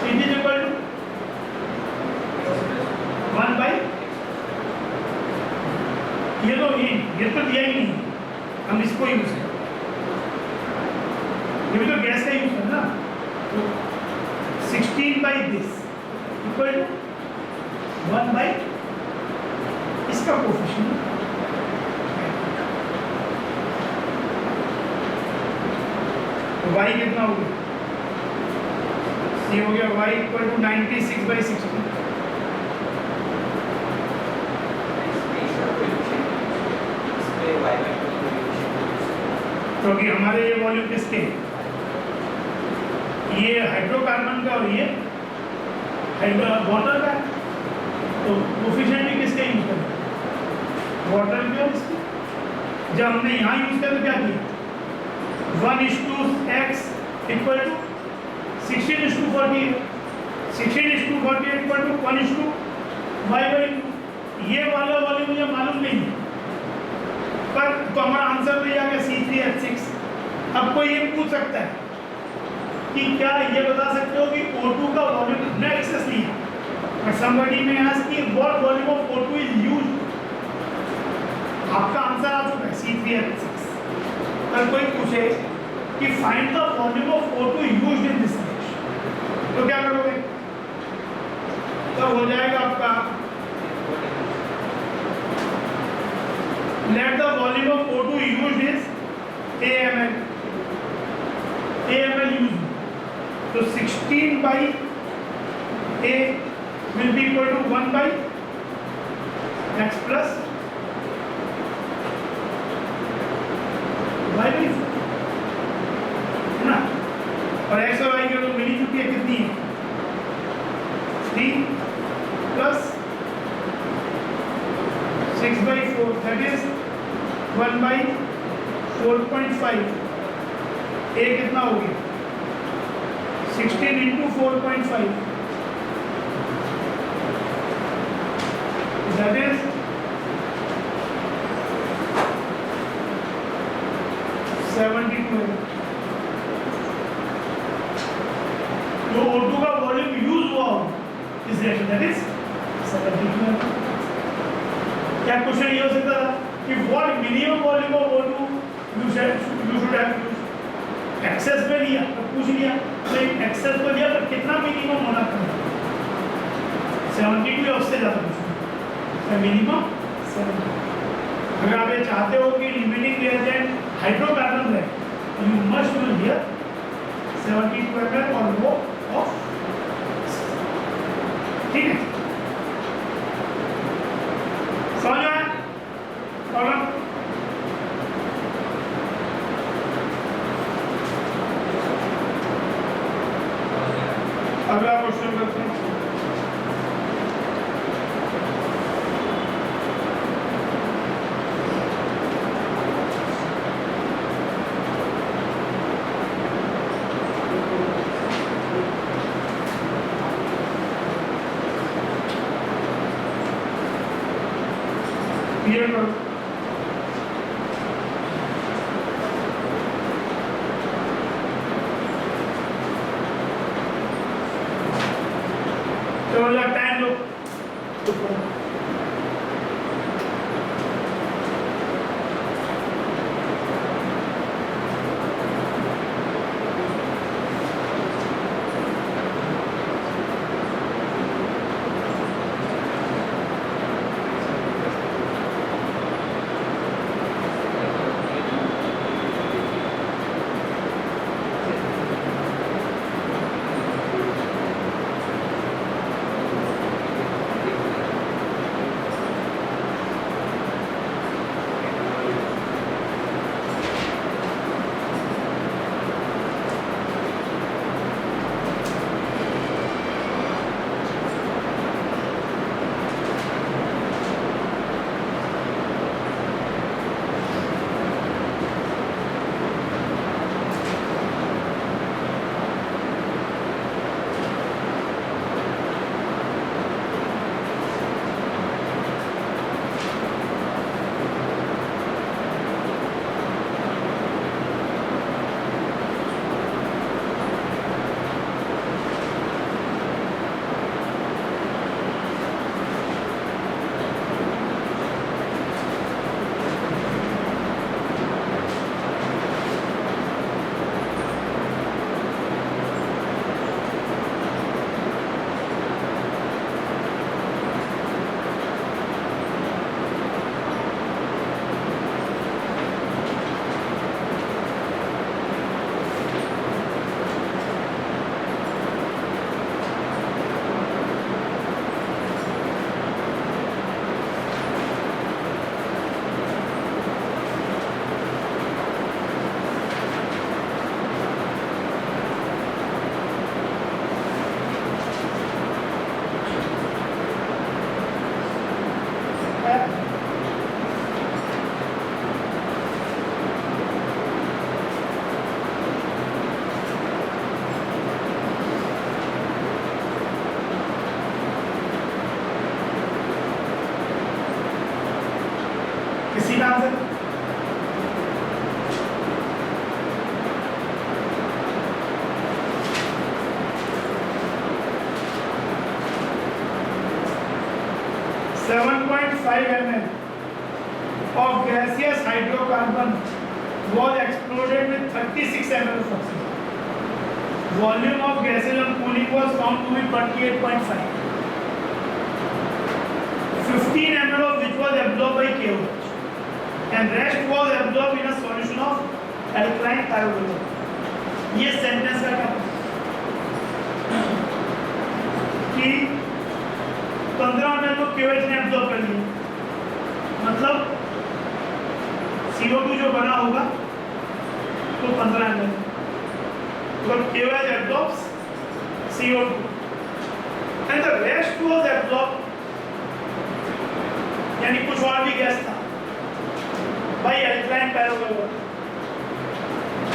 [SPEAKER 1] इट इज इक्वल टू 1/। ये तो दिया ही नहीं, हम इसको यूज करें, ये भी तो गैस का यूज है ना। तो 16/this इक्वल टू 1/, इसका कोफिशिएंट y कितना हो गया? ये हो गया y इक्वल टू 96/60। क्योंकि हमारे ये वॉल्यूम किसके हैं? ये हाइड्रोकार्बन का और ये वाटर का है। तो कोफिशिएंट भी किसके यूज करें, वाटर के और इसके। जब हमने यहाँ यूज किया तो क्या किया, 1:x equal to 16:40, 16:40 equal to 1:y/2। ये वाला मुझे मालूम नहीं है, पर तो हमारा आंसर तो ये आ गया C3H6। अब कोई ये पूछ सकता है कि क्या ये बता सकते हो कि O2 का वॉल्यूम, हमने एक्सेस लिया, but somebody may ask कि what volume of O2 is used। आपका आंसर आ चुका है C3H6। पर कोई पूछे कि find the volume of O2 used in this reaction, तो क्या करोगे, तब हो जाएगा आपका let the volume of O2 used is AML। AML used, so 16 by A will be equal to 1 by x plus y by 4, है ना। और x और y की तो मिली चुकी है, कितनी है, 3 plus 6 by 4, that is 1 by 4.5। A कितना हो गया, 16 into 4.5, that is 72। जो O2 का वॉल्यूम यूज हुआ इस रिएक्शन, that is 72। क्या क्वेश्चन ये हो सकता था कि what minimum volume of O2 you should have used. Excess में लिया तो पूछ लिया, तो एक्सेस तो लिया, पर कितना मिनिमम होना चाहिए, 72 या उससे ज़्यादा पूछना, मिनिमम 70। अगर आप ये चाहते हो कि लिमिटिंग रिएजेंट हाइड्रोकार्बन है, you must use here 72 ml और वो ऑफ, ठीक है। समझ आया प्रॉब्लम। अगला क्वेश्चन करते हैं। क्लियर करो। चलो time low. 7.5 ml of gaseous hydrocarbon was exploded with 36 ml of oxygen. Volume of gases on cooling was found to be 28.5. 15 ml of which was absorbed by KOH and rest was absorbed in a solution of alkaline pyrogalol. ये sentence का क्या कि 15 ml को KOH ने absorb कर लिया, मतलब CO2 जो बना होगा तो 15 ml, तो KOH absorbs CO2 and the rest was absorbed, यानी कुछ और भी गैस था भाई अल्कालाइन पायरोगलोल।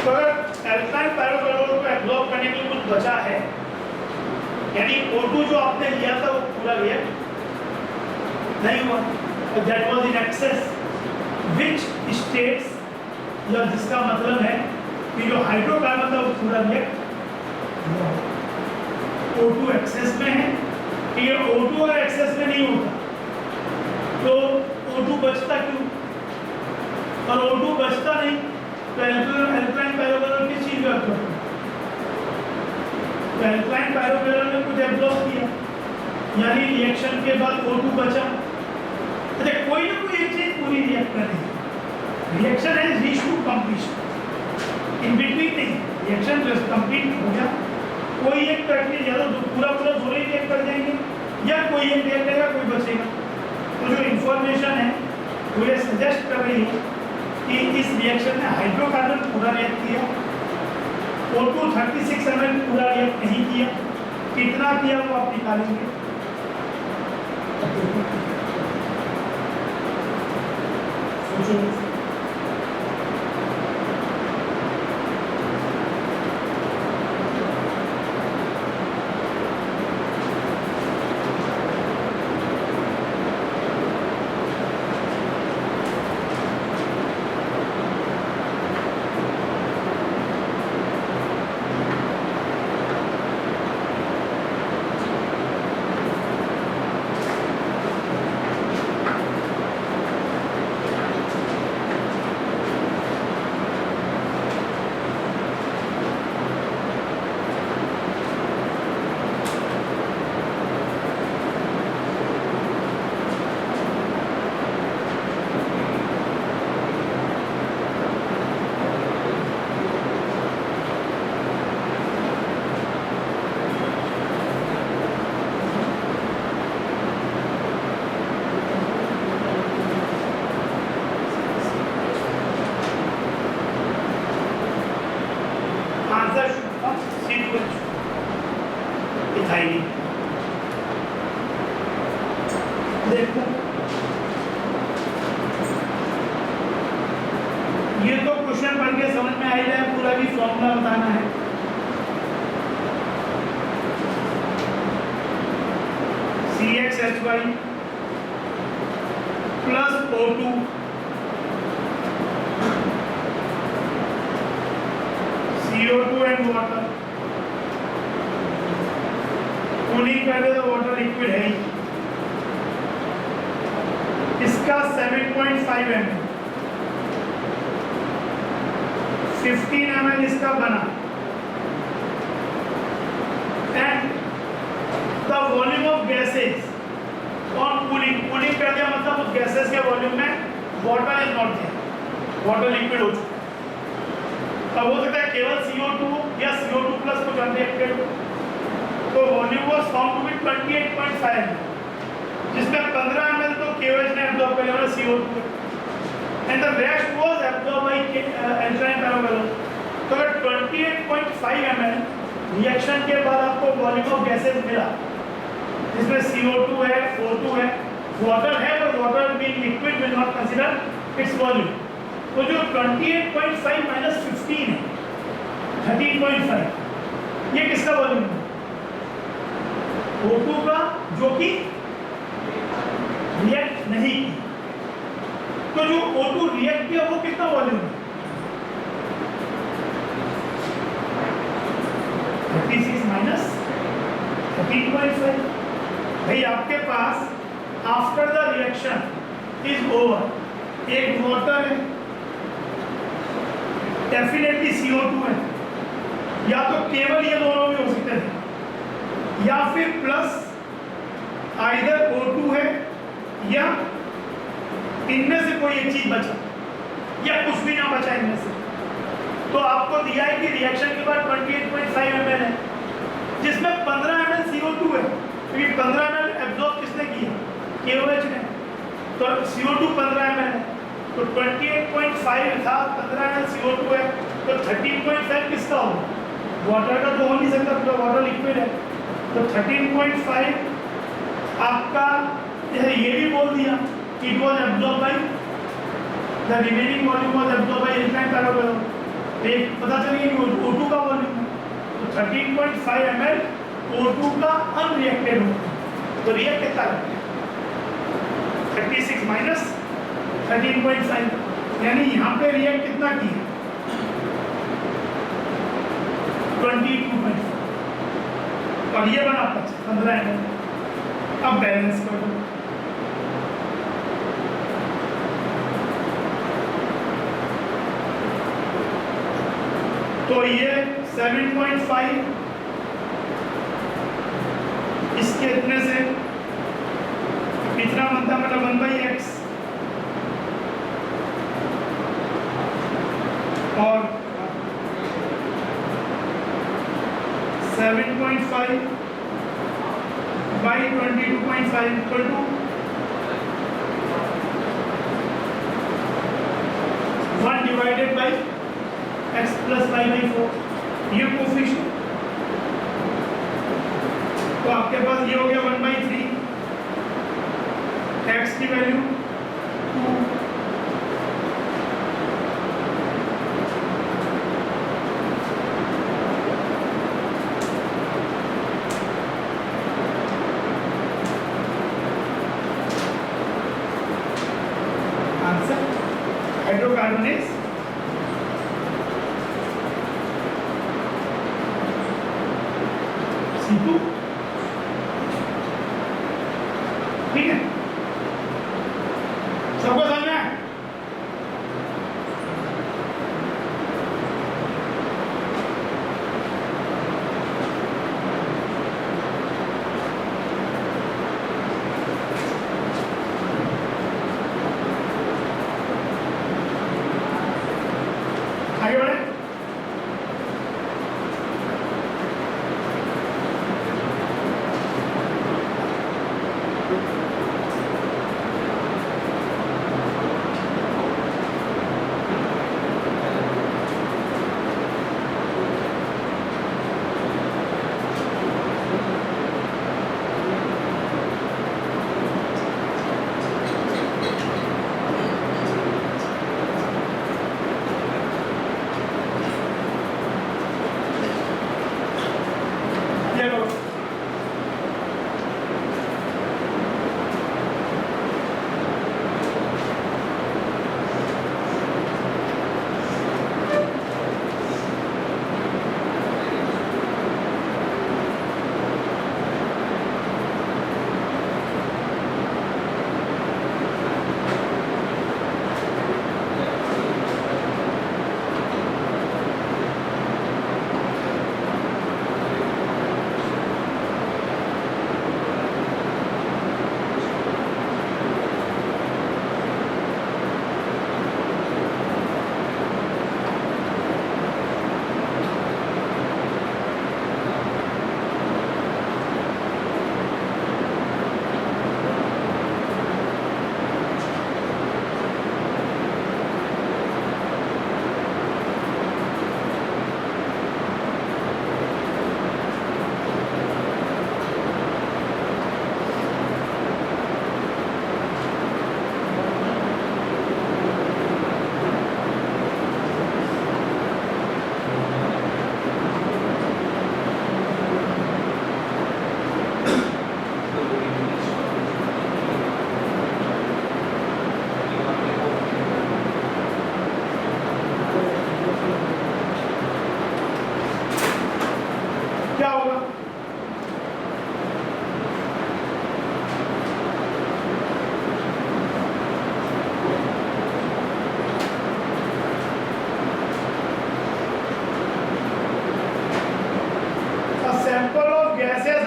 [SPEAKER 1] तो अगर अल्कालाइन पायरोगलोल को एब्जॉर्ब करने के लिए कुछ बचा है, यानी O2 जो आपने लिया था वो पूरा रिएक्ट नहीं हुआ, that was in excess, which states, या जिसका मतलब है कि जो हाइड्रोकार्बन था वो पूरा रिएक्ट हुआ। O2 एक्सेस में है, ये O2 अगर एक्सेस में नहीं होता तो O2 बचता क्यों, और O2 बचता नहीं तो अल्कालाइन पायरोगलोल किस चीज का एब्जॉर्ब, तो अल्कालाइन पायरोगलोल ने कुछ एब्जॉर्ब किया, यानी रिएक्शन के बाद O2 बचा। अच्छा, कोई ना कोई एक चीज पूरी रिएक्ट कर रही है, रिएक्शन है reach to completion, in between नहीं, रिएक्शन जस्ट कंप्लीट हो गया, कोई एक कट या तो पूरा दोनों ही रिएक्ट कर जाएंगे या कोई एक रिएक्ट करेगा कोई बचेगा। तो जो इंफॉर्मेशन है वो ये सजेस्ट कर रही है कि इस रिएक्शन में हाइड्रोकार्बन पूरा रिएक्ट किया, O2 36 ml पूरा रिएक्ट नहीं किया, कितना किया वो आप निकालेंगे। सोचो, देखो ये तो क्वेश्चन पढ़ के समझ में आ ही जाए, पूरा भी फॉर्मूला बताना है। CXHY plus O2 CO2 and water, cooling कर दे तो वाटर लिक्विड है ही, इसका 7.5 ml, 15 ml इसका बना, and the volume of gases on cooling, cooling कर दिया मतलब उस गैसेस के वॉल्यूम में water is not there, water liquid हो चुका। अब हो सकता है केवल CO2 या CO2 प्लस कुछ अनरिएक्टेड हो, तो volume was found to be 28.5 ml, जिसमें 15 ml तो KOH ने एब्जॉर्ब कर लिया CO2 and the rest was absorb by alkaline pyrogallol. तो अगर 28.5 ml रिएक्शन के बाद आपको वॉल्यूम ऑफ गैसेस मिला, जिसमें CO2 है, O2 है, वाटर है, और water being liquid will not consider its volume, तो जो 28.5 माइनस 15 है 13.5, ये किसका वॉल्यूम है? O2 का, जो कि रिएक्ट नहीं की। तो जो O2 रिएक्ट किया वो कितना वॉल्यूम है? 36 माइनस 13.5। भाई आपके पास after the reaction is over, एक वाटर है, डेफिनेटली CO2 है, या तो केवल ये दोनों भी हो सकते हैं, या फिर प्लस आइदर O2 है, या इनमें से कोई एक चीज बचा, या कुछ भी ना बचा इनमें से। तो आपको दिया है कि रिएक्शन के बाद 28.5 ml है, जिसमें 15 ml CO2 है, क्योंकि 15 ml एब्जॉर्ब किसने किया, KOH ने, तो CO2 15 ml है, तो 28.5 था, 15 ml CO2 है, तो 13.5 किसका होगा, वाटर का तो हो नहीं सकता, तो वाटर लिक्विड है, तो 13.5 आपका ये भी बोल दिया कि it was absorb by the remaining volume was absorb bye incline parabola, एक पता चलिए कि O2 का वॉल्यूम है, तो 13.5 ml O2 का अनरिएक्टेड होगा, तो रिएक्ट कितना करते हैं 36 माइनस 13.5, यानी यहाँ पे रिएक्ट कितना किया 22.5, और ये बना 15 ml। अब बैलेंस कर दो, तो ये 7.5 इसके इतने से इतना बनता, मतलब 1/x, और 7.5 by 22.5 equal to 1 divided by x plus 5/4, ये कोफिशिएंट, तो आपके पास ये हो गया 1/3, x की value 2, answer hydrocarbon is C2, ठीक है, सबको समझ में? आगे बढ़े।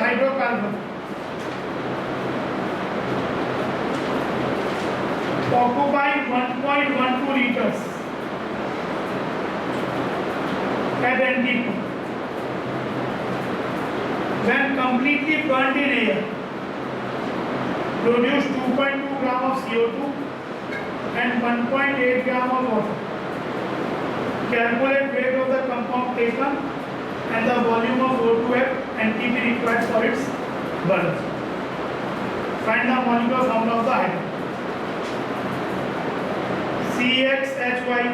[SPEAKER 1] Hydrocarbon occupying 1.12 liters at NTP when completely burnt in air produce 2.2 gram of CO2 and 1.8 gram of water. Calculate weight of the compound taken and the volume of O2 at NTP required for its burn. Find the molecular formula of the hydrogen. CXHY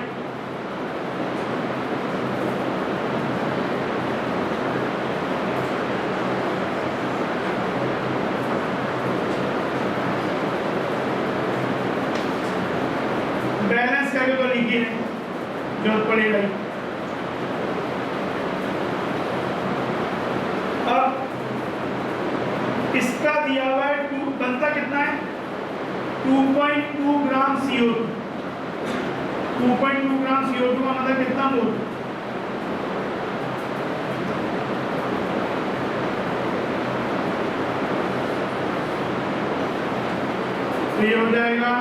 [SPEAKER 1] balance करके तो लिखिए जरूरत पड़ेगा। अब इसका दिया हुआ है बनता कितना है 2.2 ग्राम CO2। 2.2 ग्राम CO2 का मतलब कितना मोल? तो ये हो जाएगा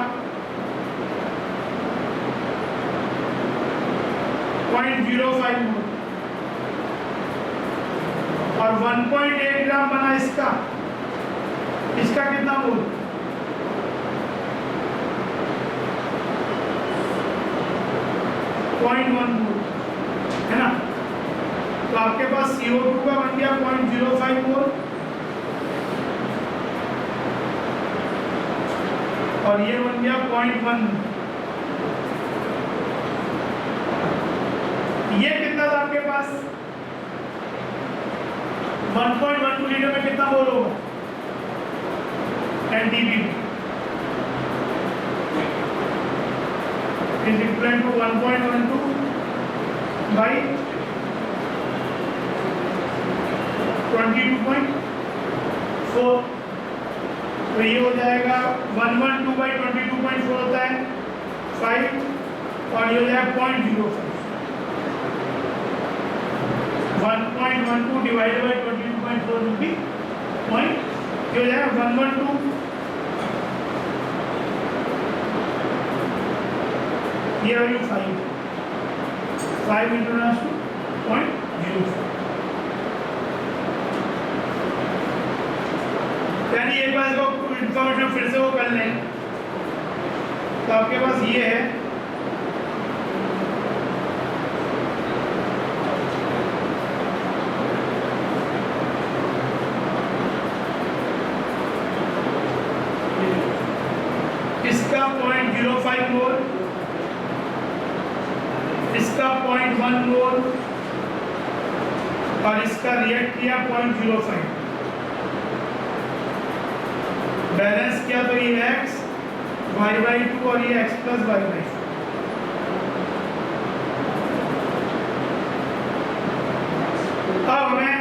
[SPEAKER 1] 0.05 मोल और 1.8 ग्राम बना इसका कितना मोल? 0.1 मोल है ना। तो आपके पास CO2 का बन गया 0.05 मोल और ये बन गया 0.1। ये कितना था आपके पास 1.12 लीटर में कितना मोल होगा NTP is equal to 1.12 by 22.4। तो ये हो जाएगा 112 by 22.4 होता है 5 और ये हो जाएगा 0.05। 1.12 divided by 22.4 will be point ये हो जाएगा 112 ये वैल्यू 5 इंटू 0.05 यानी एक बार इसको इंफॉर्मेशन फिर से वो कर लें तो आपके पास ये है इसका 0.05 मोल इसका 0.1 मोल और इसका रिएक्ट किया 0.05 बैलेंस किया तो ये x y/2 और ये x + y/2। अब हमें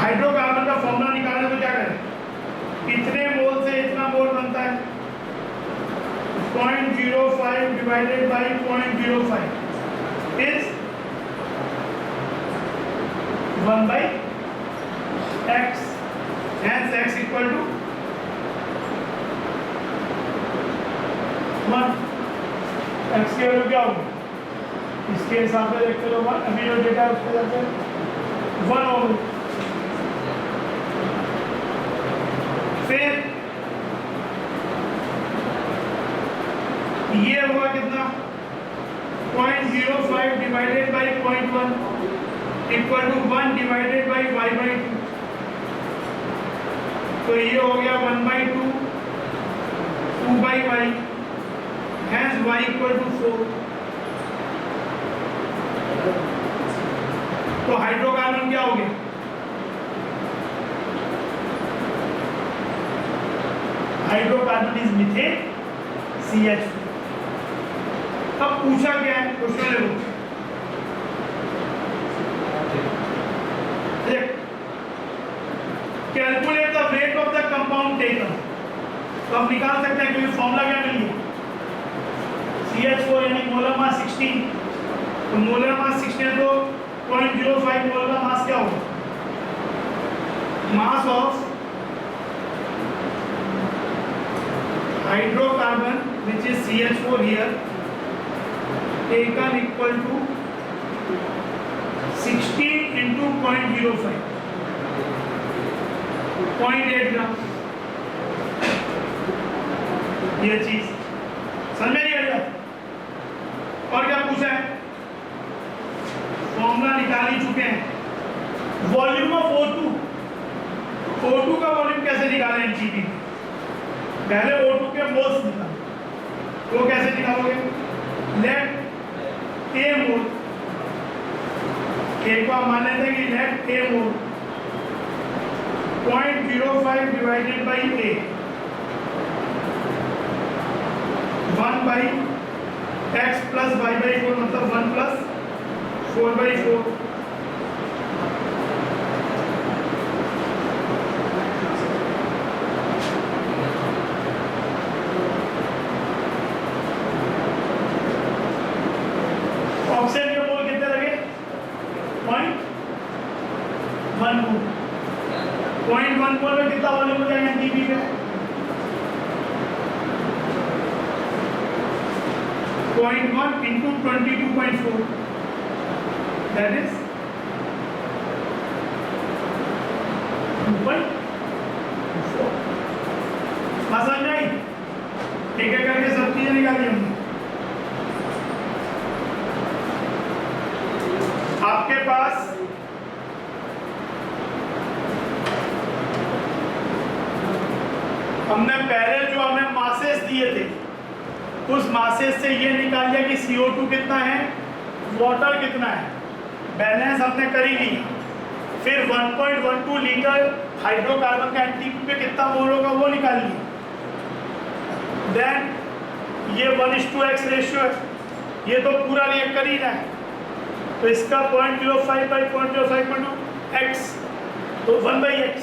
[SPEAKER 1] हाइड्रोकार्बन का फॉर्मूला निकालना तो क्या करें कितने मोल से इतना मोल बनता है 0.05 divided by 0.05 is 1/x hence x equal to 1। x की वैल्यू क्या होगी इसके हिसाब से देखते लो 1 अभी जो डेटा उसके हिसाब से 1 होगी। फिर ये हुआ कितना 0.05 divided by 0.1 equal to 1 divided by y/2। तो ये हो गया 1/2 2/y hence y equal to 4। तो हाइड्रोकार्बन क्या हो गया हाइड्रोकार्बन इज मीथेन CH2। अब पूछा क्या है क्वेश्चन में calculate the weight of the compound taken. तो हम निकाल सकते हैं क्योंकि फॉर्मूला क्या मिल गया CH4 यानी मोलर मास 16। तो मोलर मास 16 तो 0.05 मोल का मास क्या होगा mass of hydrocarbon which is CH4 here taken equal to 16 into 0.05 0.8 ग्राम। ये चीज समझ में नहीं आया? और क्या पूछा है? फॉर्मूला निकाल ही चुके हैं। वॉल्यूम ऑफ O2, O2 का वॉल्यूम कैसे निकालें एनटीपी? पहले O2 के मोल्स निकालो। तो कैसे निकालोगे? लेट A मोल, एक बार मान लेते हैं कि let A mole 0.05 divided by A 1 by x plus y by 4 मतलब 1 प्लस 4 बाई 4 ऑक्सीजन के मोल कितने लगे? 0.1 मोल। 0.1 मोल में कितना वॉल्यूम हो जाएगा एनटीपी का? 0.1 into 22.4 that is 2.4। समझ में आई? एक एक करके सब चीजें निकाली हमने। आपके पास हमने पहले जो हमें मासेस दिए थे उस मासेस से ये निकाल लिया कि CO2 कितना है, वाटर कितना है, बैलेंस हमने कर ही लिया। फिर 1.12 लीटर हाइड्रोकार्बन का एनटीपी पे कितना मोल होगा वो निकाल लिया। देन ये 1:x रेशियो है, ये तो पूरा रिएक्ट कर ही रहा है, तो इसका 0.05 बाई 0.05 x तो 1/x,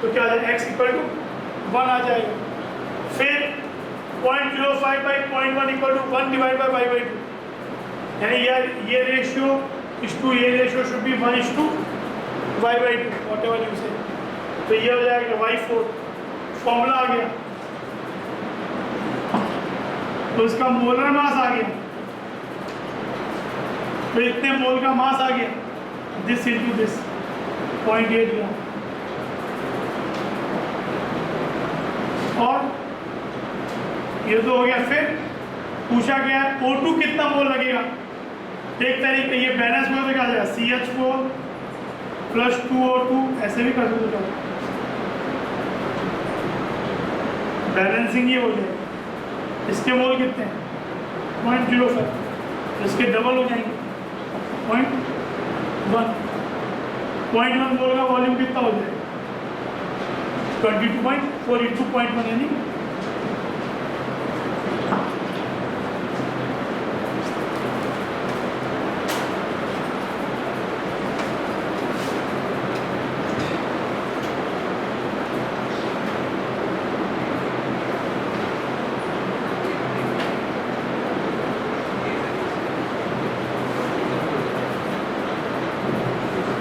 [SPEAKER 1] तो क्या आ जाएगा? x इक्वल टू 1 आ जाएगा। फिर 0.05 by 0.1 equal to 1 divide by y/2, यानी ये रेशियो इस टू ये ratio should be 1:y/2 whatever you say, तो ये हो जाएगा y4। फॉर्मूला आ गया, तो इसका मोलर मास आ गया, तो इतने मोल का मास आ गया, दिस इनटू दिस 0.8 ग्राम। और ये तो हो गया। फिर पूछा गया है O2 कितना मोल लगेगा। एक तरीके ये बैलेंस में क्या जाएगा, CH4 प्लस 2O2, ऐसे भी कर सकते हो, बैलेंसिंग ये हो जाएगा। इसके मोल कितने हैं? 0.05, इसके डबल हो जाएंगे 0.1। 0.1 मोल का वॉल्यूम कितना हो जाएगा? 22.4 into 0.1 यानी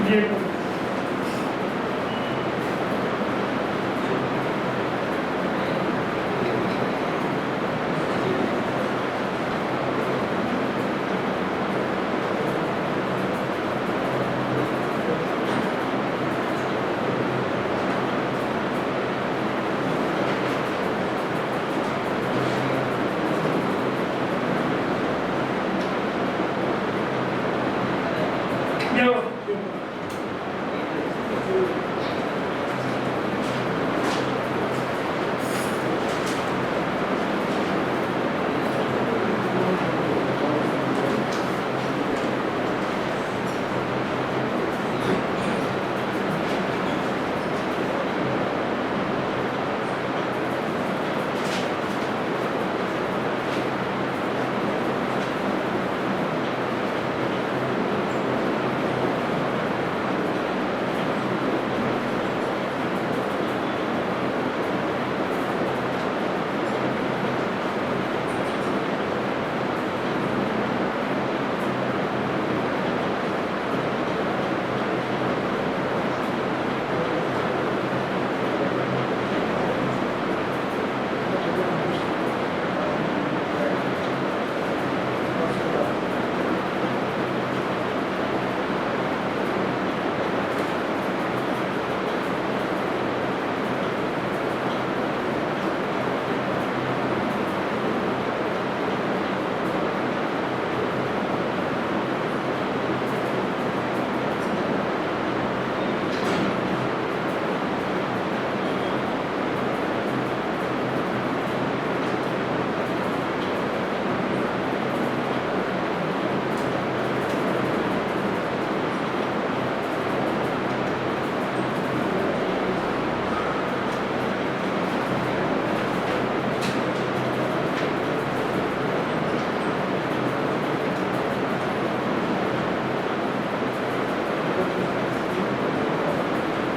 [SPEAKER 1] ये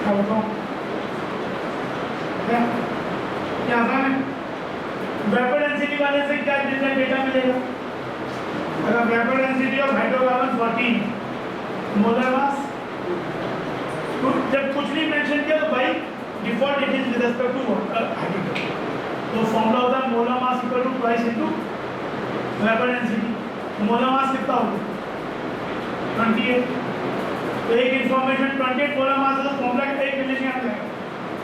[SPEAKER 1] क्या बताऊँ, क्या आसान है। वेपर डेंसिटी वाले से क्या डेटा मिलेगा? अगर vapour density of hydrocarbon 14 molar mass, तो जब कुछ नहीं मेंशन किया तो भाई default it is with respect to hydrogen, तो फॉर्मूला होता है molar mass equal to twice into vapour density. Molar mass कितना होगा? 28। तो एक इंफॉर्मेशन 28 मोलर मास है तो फॉर्मूला का एक रिलेशन आता है।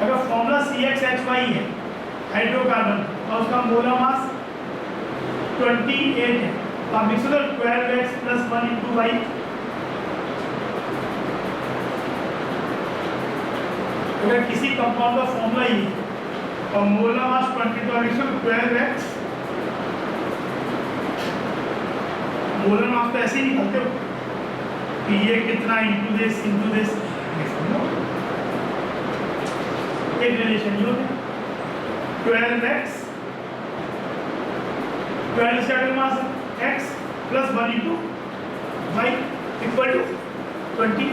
[SPEAKER 1] अगर फॉर्मूला CXHY है हाइड्रोकार्बन और उसका मोलर मास 28 है, तो आप लिख सकते हो 12x + 1 × y। अगर किसी कंपाउंड का फॉर्मूला ही है और मोलर मास 20, तो लिख सकते हो 12x, मोलर मास तो ऐसे ही निकलते हो कि ये कितना इंटू दिस एक रिलेशन ये होता है 12x, 12 इसका एटॉमिक मास है x + 1 × y = 20।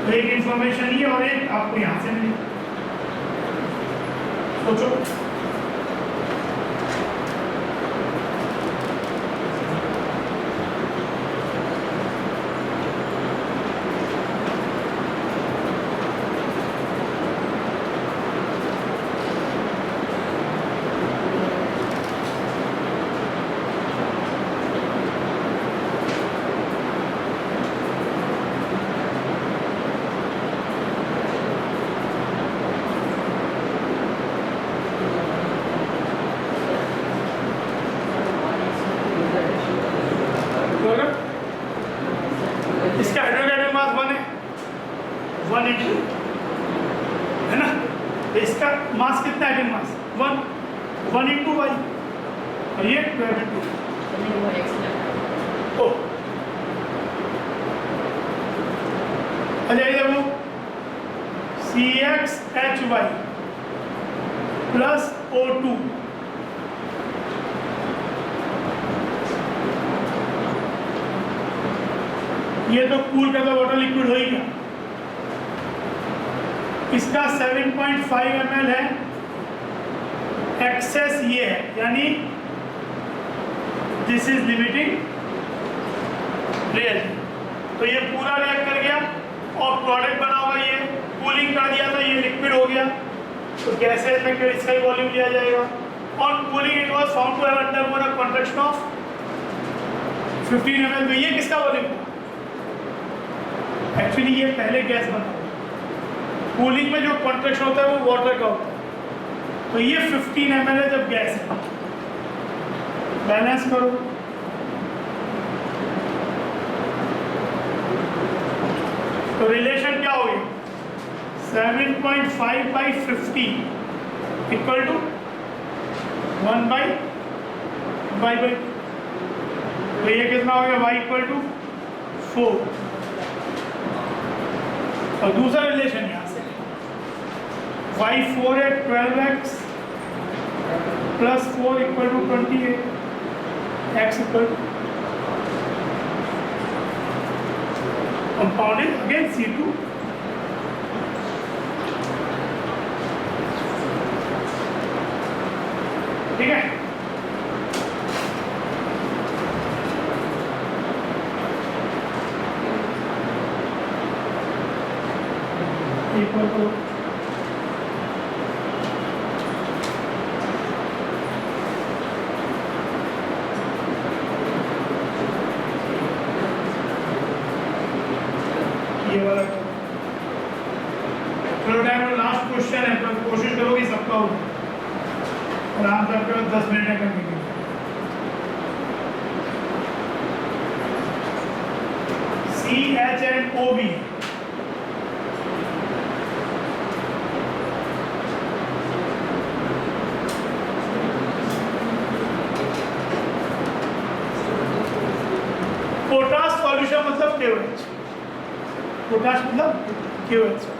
[SPEAKER 1] तो एक इंफॉर्मेशन ये और एक आपको यहाँ से मिली। सोचो इसका हाइड्रोजन मास 1 है, 1 इंटू है ना, तो इसका मास कितना है? एटॉमिक मास 1 × y और ये 12 × ओ अच्छा ये देखो CXHY + O2 ये तो कूल करता वाटर लिक्विड हो ही गया। इसका 7.5 ml है, एक्सेस ये है, यानी दिस इज लिमिटिंग रिएक्शन। तो ये पूरा रिएक्ट कर गया और प्रोडक्ट बना हुआ, ये कूलिंग कर दिया तो ये लिक्विड हो गया, तो गैसेज में इसका ही वॉल्यूम लिया जाएगा। और cooling it was found to have undergone a contraction of 15 ml। तो ये किसका वॉल्यूम था? एक्चुअली ये पहले गैस बना, कूलिंग में जो कॉन्ट्रैक्शन होता है वो वाटर का होता है, तो ये 15 ml है जब गैस है। बैलेंस करो, तो रिलेशन क्या हो गई? 7.5/50 = 1/y। तो ये कितना हो गया? y = 4। और दूसरा रिलेशन यहाँ से y4 है 12x + 4 = 28, x = compounded again C2। ठीक है, इक्वल टू ये वाला। चलो टाइम लास्ट क्वेश्चन है, तो कोशिश करो कि सबका हो और आंसर करो 10 मिनट में करने के लिए। CH and OB potash solution मतलब KOH, पोटाश मतलब KOH सॉल्यूशन।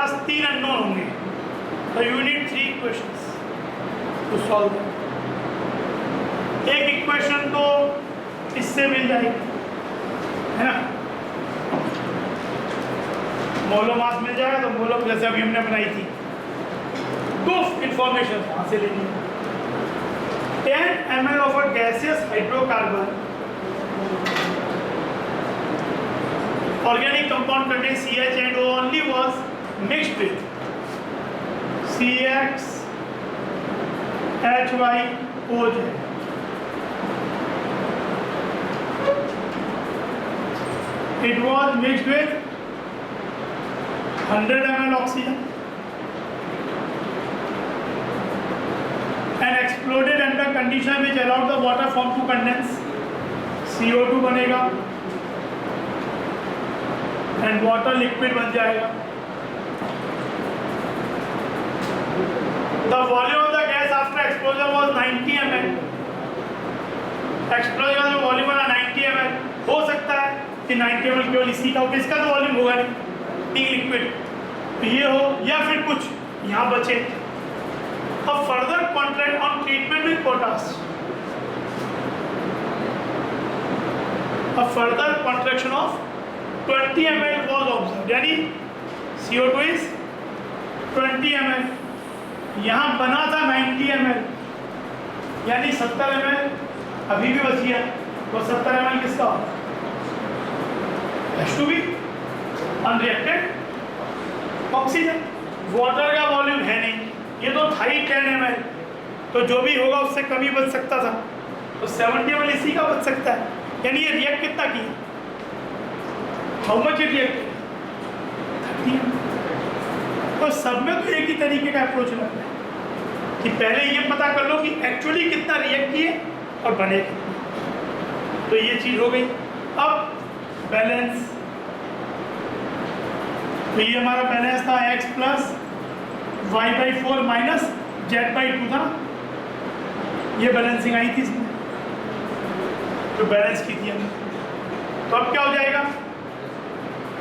[SPEAKER 1] पास 3 अननोन होंगे, तो you need 3 questions to solve. एक इक्वेशन तो इससे मिल जाएगी, है ना, मोलो मास मिल जाएगा, तो मोलो जैसे अभी हमने बनाई थी, 2 इंफॉर्मेशन वहां से लेनी है। 10 ml of a gaseous hydrocarbon organic compound containing CH and O only was mixed with CX HYOJ. It was mixed with 100 ml oxygen and exploded under condition which allowed the water form to condense. CO2 बनेगा and water liquid बन जाएगा। The volume of the gas after explosion was 90 ml. Explosion का जो volume बना 90 ml, हो सकता है कि 90 ml केवल इसी का हो, इसका तो वॉल्यूम होगा नहीं, बीइंग लिक्विड, तो ये हो या फिर कुछ यहाँ बचे। A further contract on treatment with potash. A further contraction of 20 ml was observed, यानी CO2 is 20 ml, यहाँ बना था 90 ml, यानी 70 ml अभी भी बची है, तो 70 ml किसका होगा? H2B, unreacted oxygen. वाटर का वॉल्यूम है नहीं, ये तो था ही 10 ml, तो जो भी होगा उससे कमी बच सकता था, तो 70 ml इसी का बच सकता है, यानी ये रिएक्ट कितना किया, how much it react, 30 ml। तो सब में तो एक ही तरीके का अप्रोच लगता है कि पहले ये पता कर लो कि एक्चुअली कितना रिएक्ट किए और बने कितना, तो ये चीज हो गई। अब बैलेंस, तो ये हमारा बैलेंस था x plus y/4 minus z/2 था, ये बैलेंसिंग आई थी इसमें, तो बैलेंस की थी हमने। तो अब क्या हो जाएगा,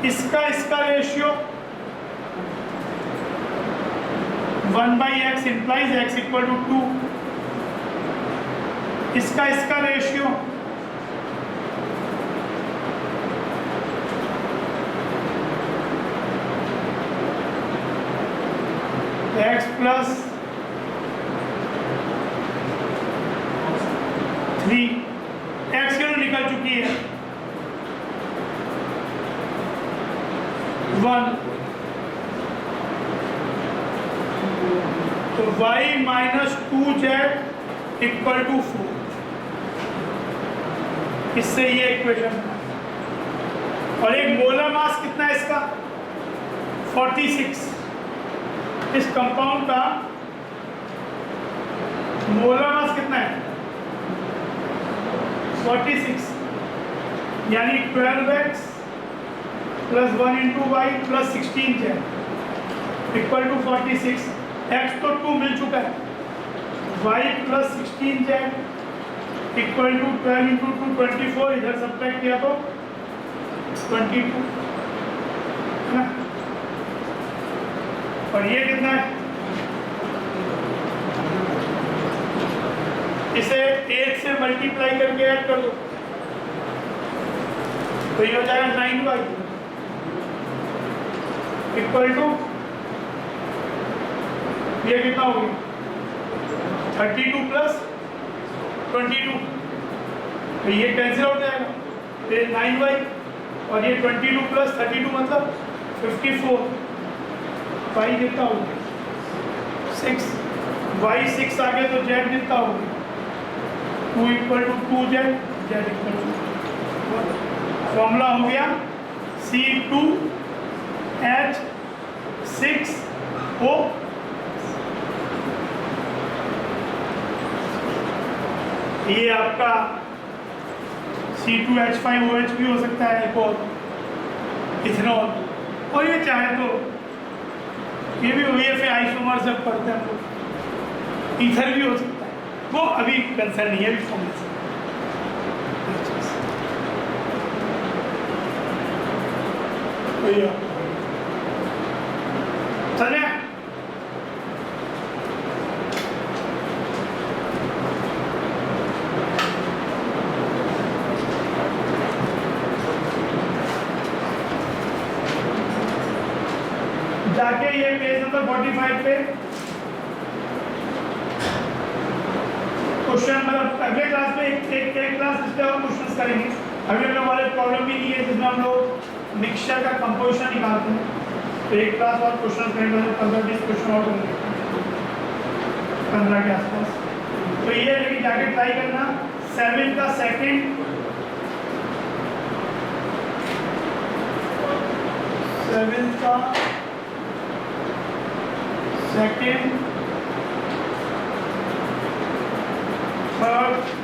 [SPEAKER 1] इसका ratio 1/x implies x equal to 2, इसका रेशियो x प्लस 3, x की निकल चुकी है 1, तो y minus 2z equal to 4, इससे ये इक्वेशन। और एक मोलर मास कितना है इसका, 46, इस कंपाउंड का मोलर मास कितना है, 46, यानी 12x plus 1 into y plus 16z equal to 46। x तो 2 मिल चुका है, y plus 16z equal to 12 into 2 24, इधर सब्ट्रैक्ट किया तो 22 है ना, और ये कितना है, इसे 8 से मल्टीप्लाई करके ऐड कर दो, तो ये हो जाएगा 9y इक्वल टू, ये कितना हो गया 32 प्लस 22, तो ये कैंसिल हो जाएगा, ये 9y और ये 22 प्लस 32 मतलब 54, y कितना हो गया 6, y 6 आ गया तो z कितना हो गया 2 equal to 2z, z equal to, formula हो गया C2H6O। ये आपका C2H5OH भी हो सकता है, अल्कोहल, इथेनॉल, और ये चाहे तो ये भी वही है, फिर आइसोमर सब पढ़ते हैं तो ईथर भी हो सकता है, वो अभी कंसर्न नहीं है, अभी फॉर्मूला से। तो ये चले जाके ये पेज नंबर 45 पे क्वेश्चन मतलब अगले क्लास में एक क्लास इस पे और क्वेश्चंस करेंगे। अभी हम लोग वाले प्रॉब्लम भी नहीं है जिसमें हम लोग मिक्सचर का कंपोजिशन निकालते हैं। तो एक क्लास और क्वेश्चन करेंगे, 15-20 क्वेश्चन और करेंगे 15 के आसपास। तो ये लेकिन जाके ट्राई करना 7 का सेकंड 7 का सेकंड थर्ड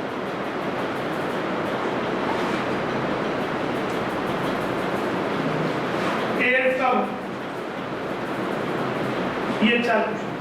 [SPEAKER 1] एट्थ का ये 4 क्वेश्चन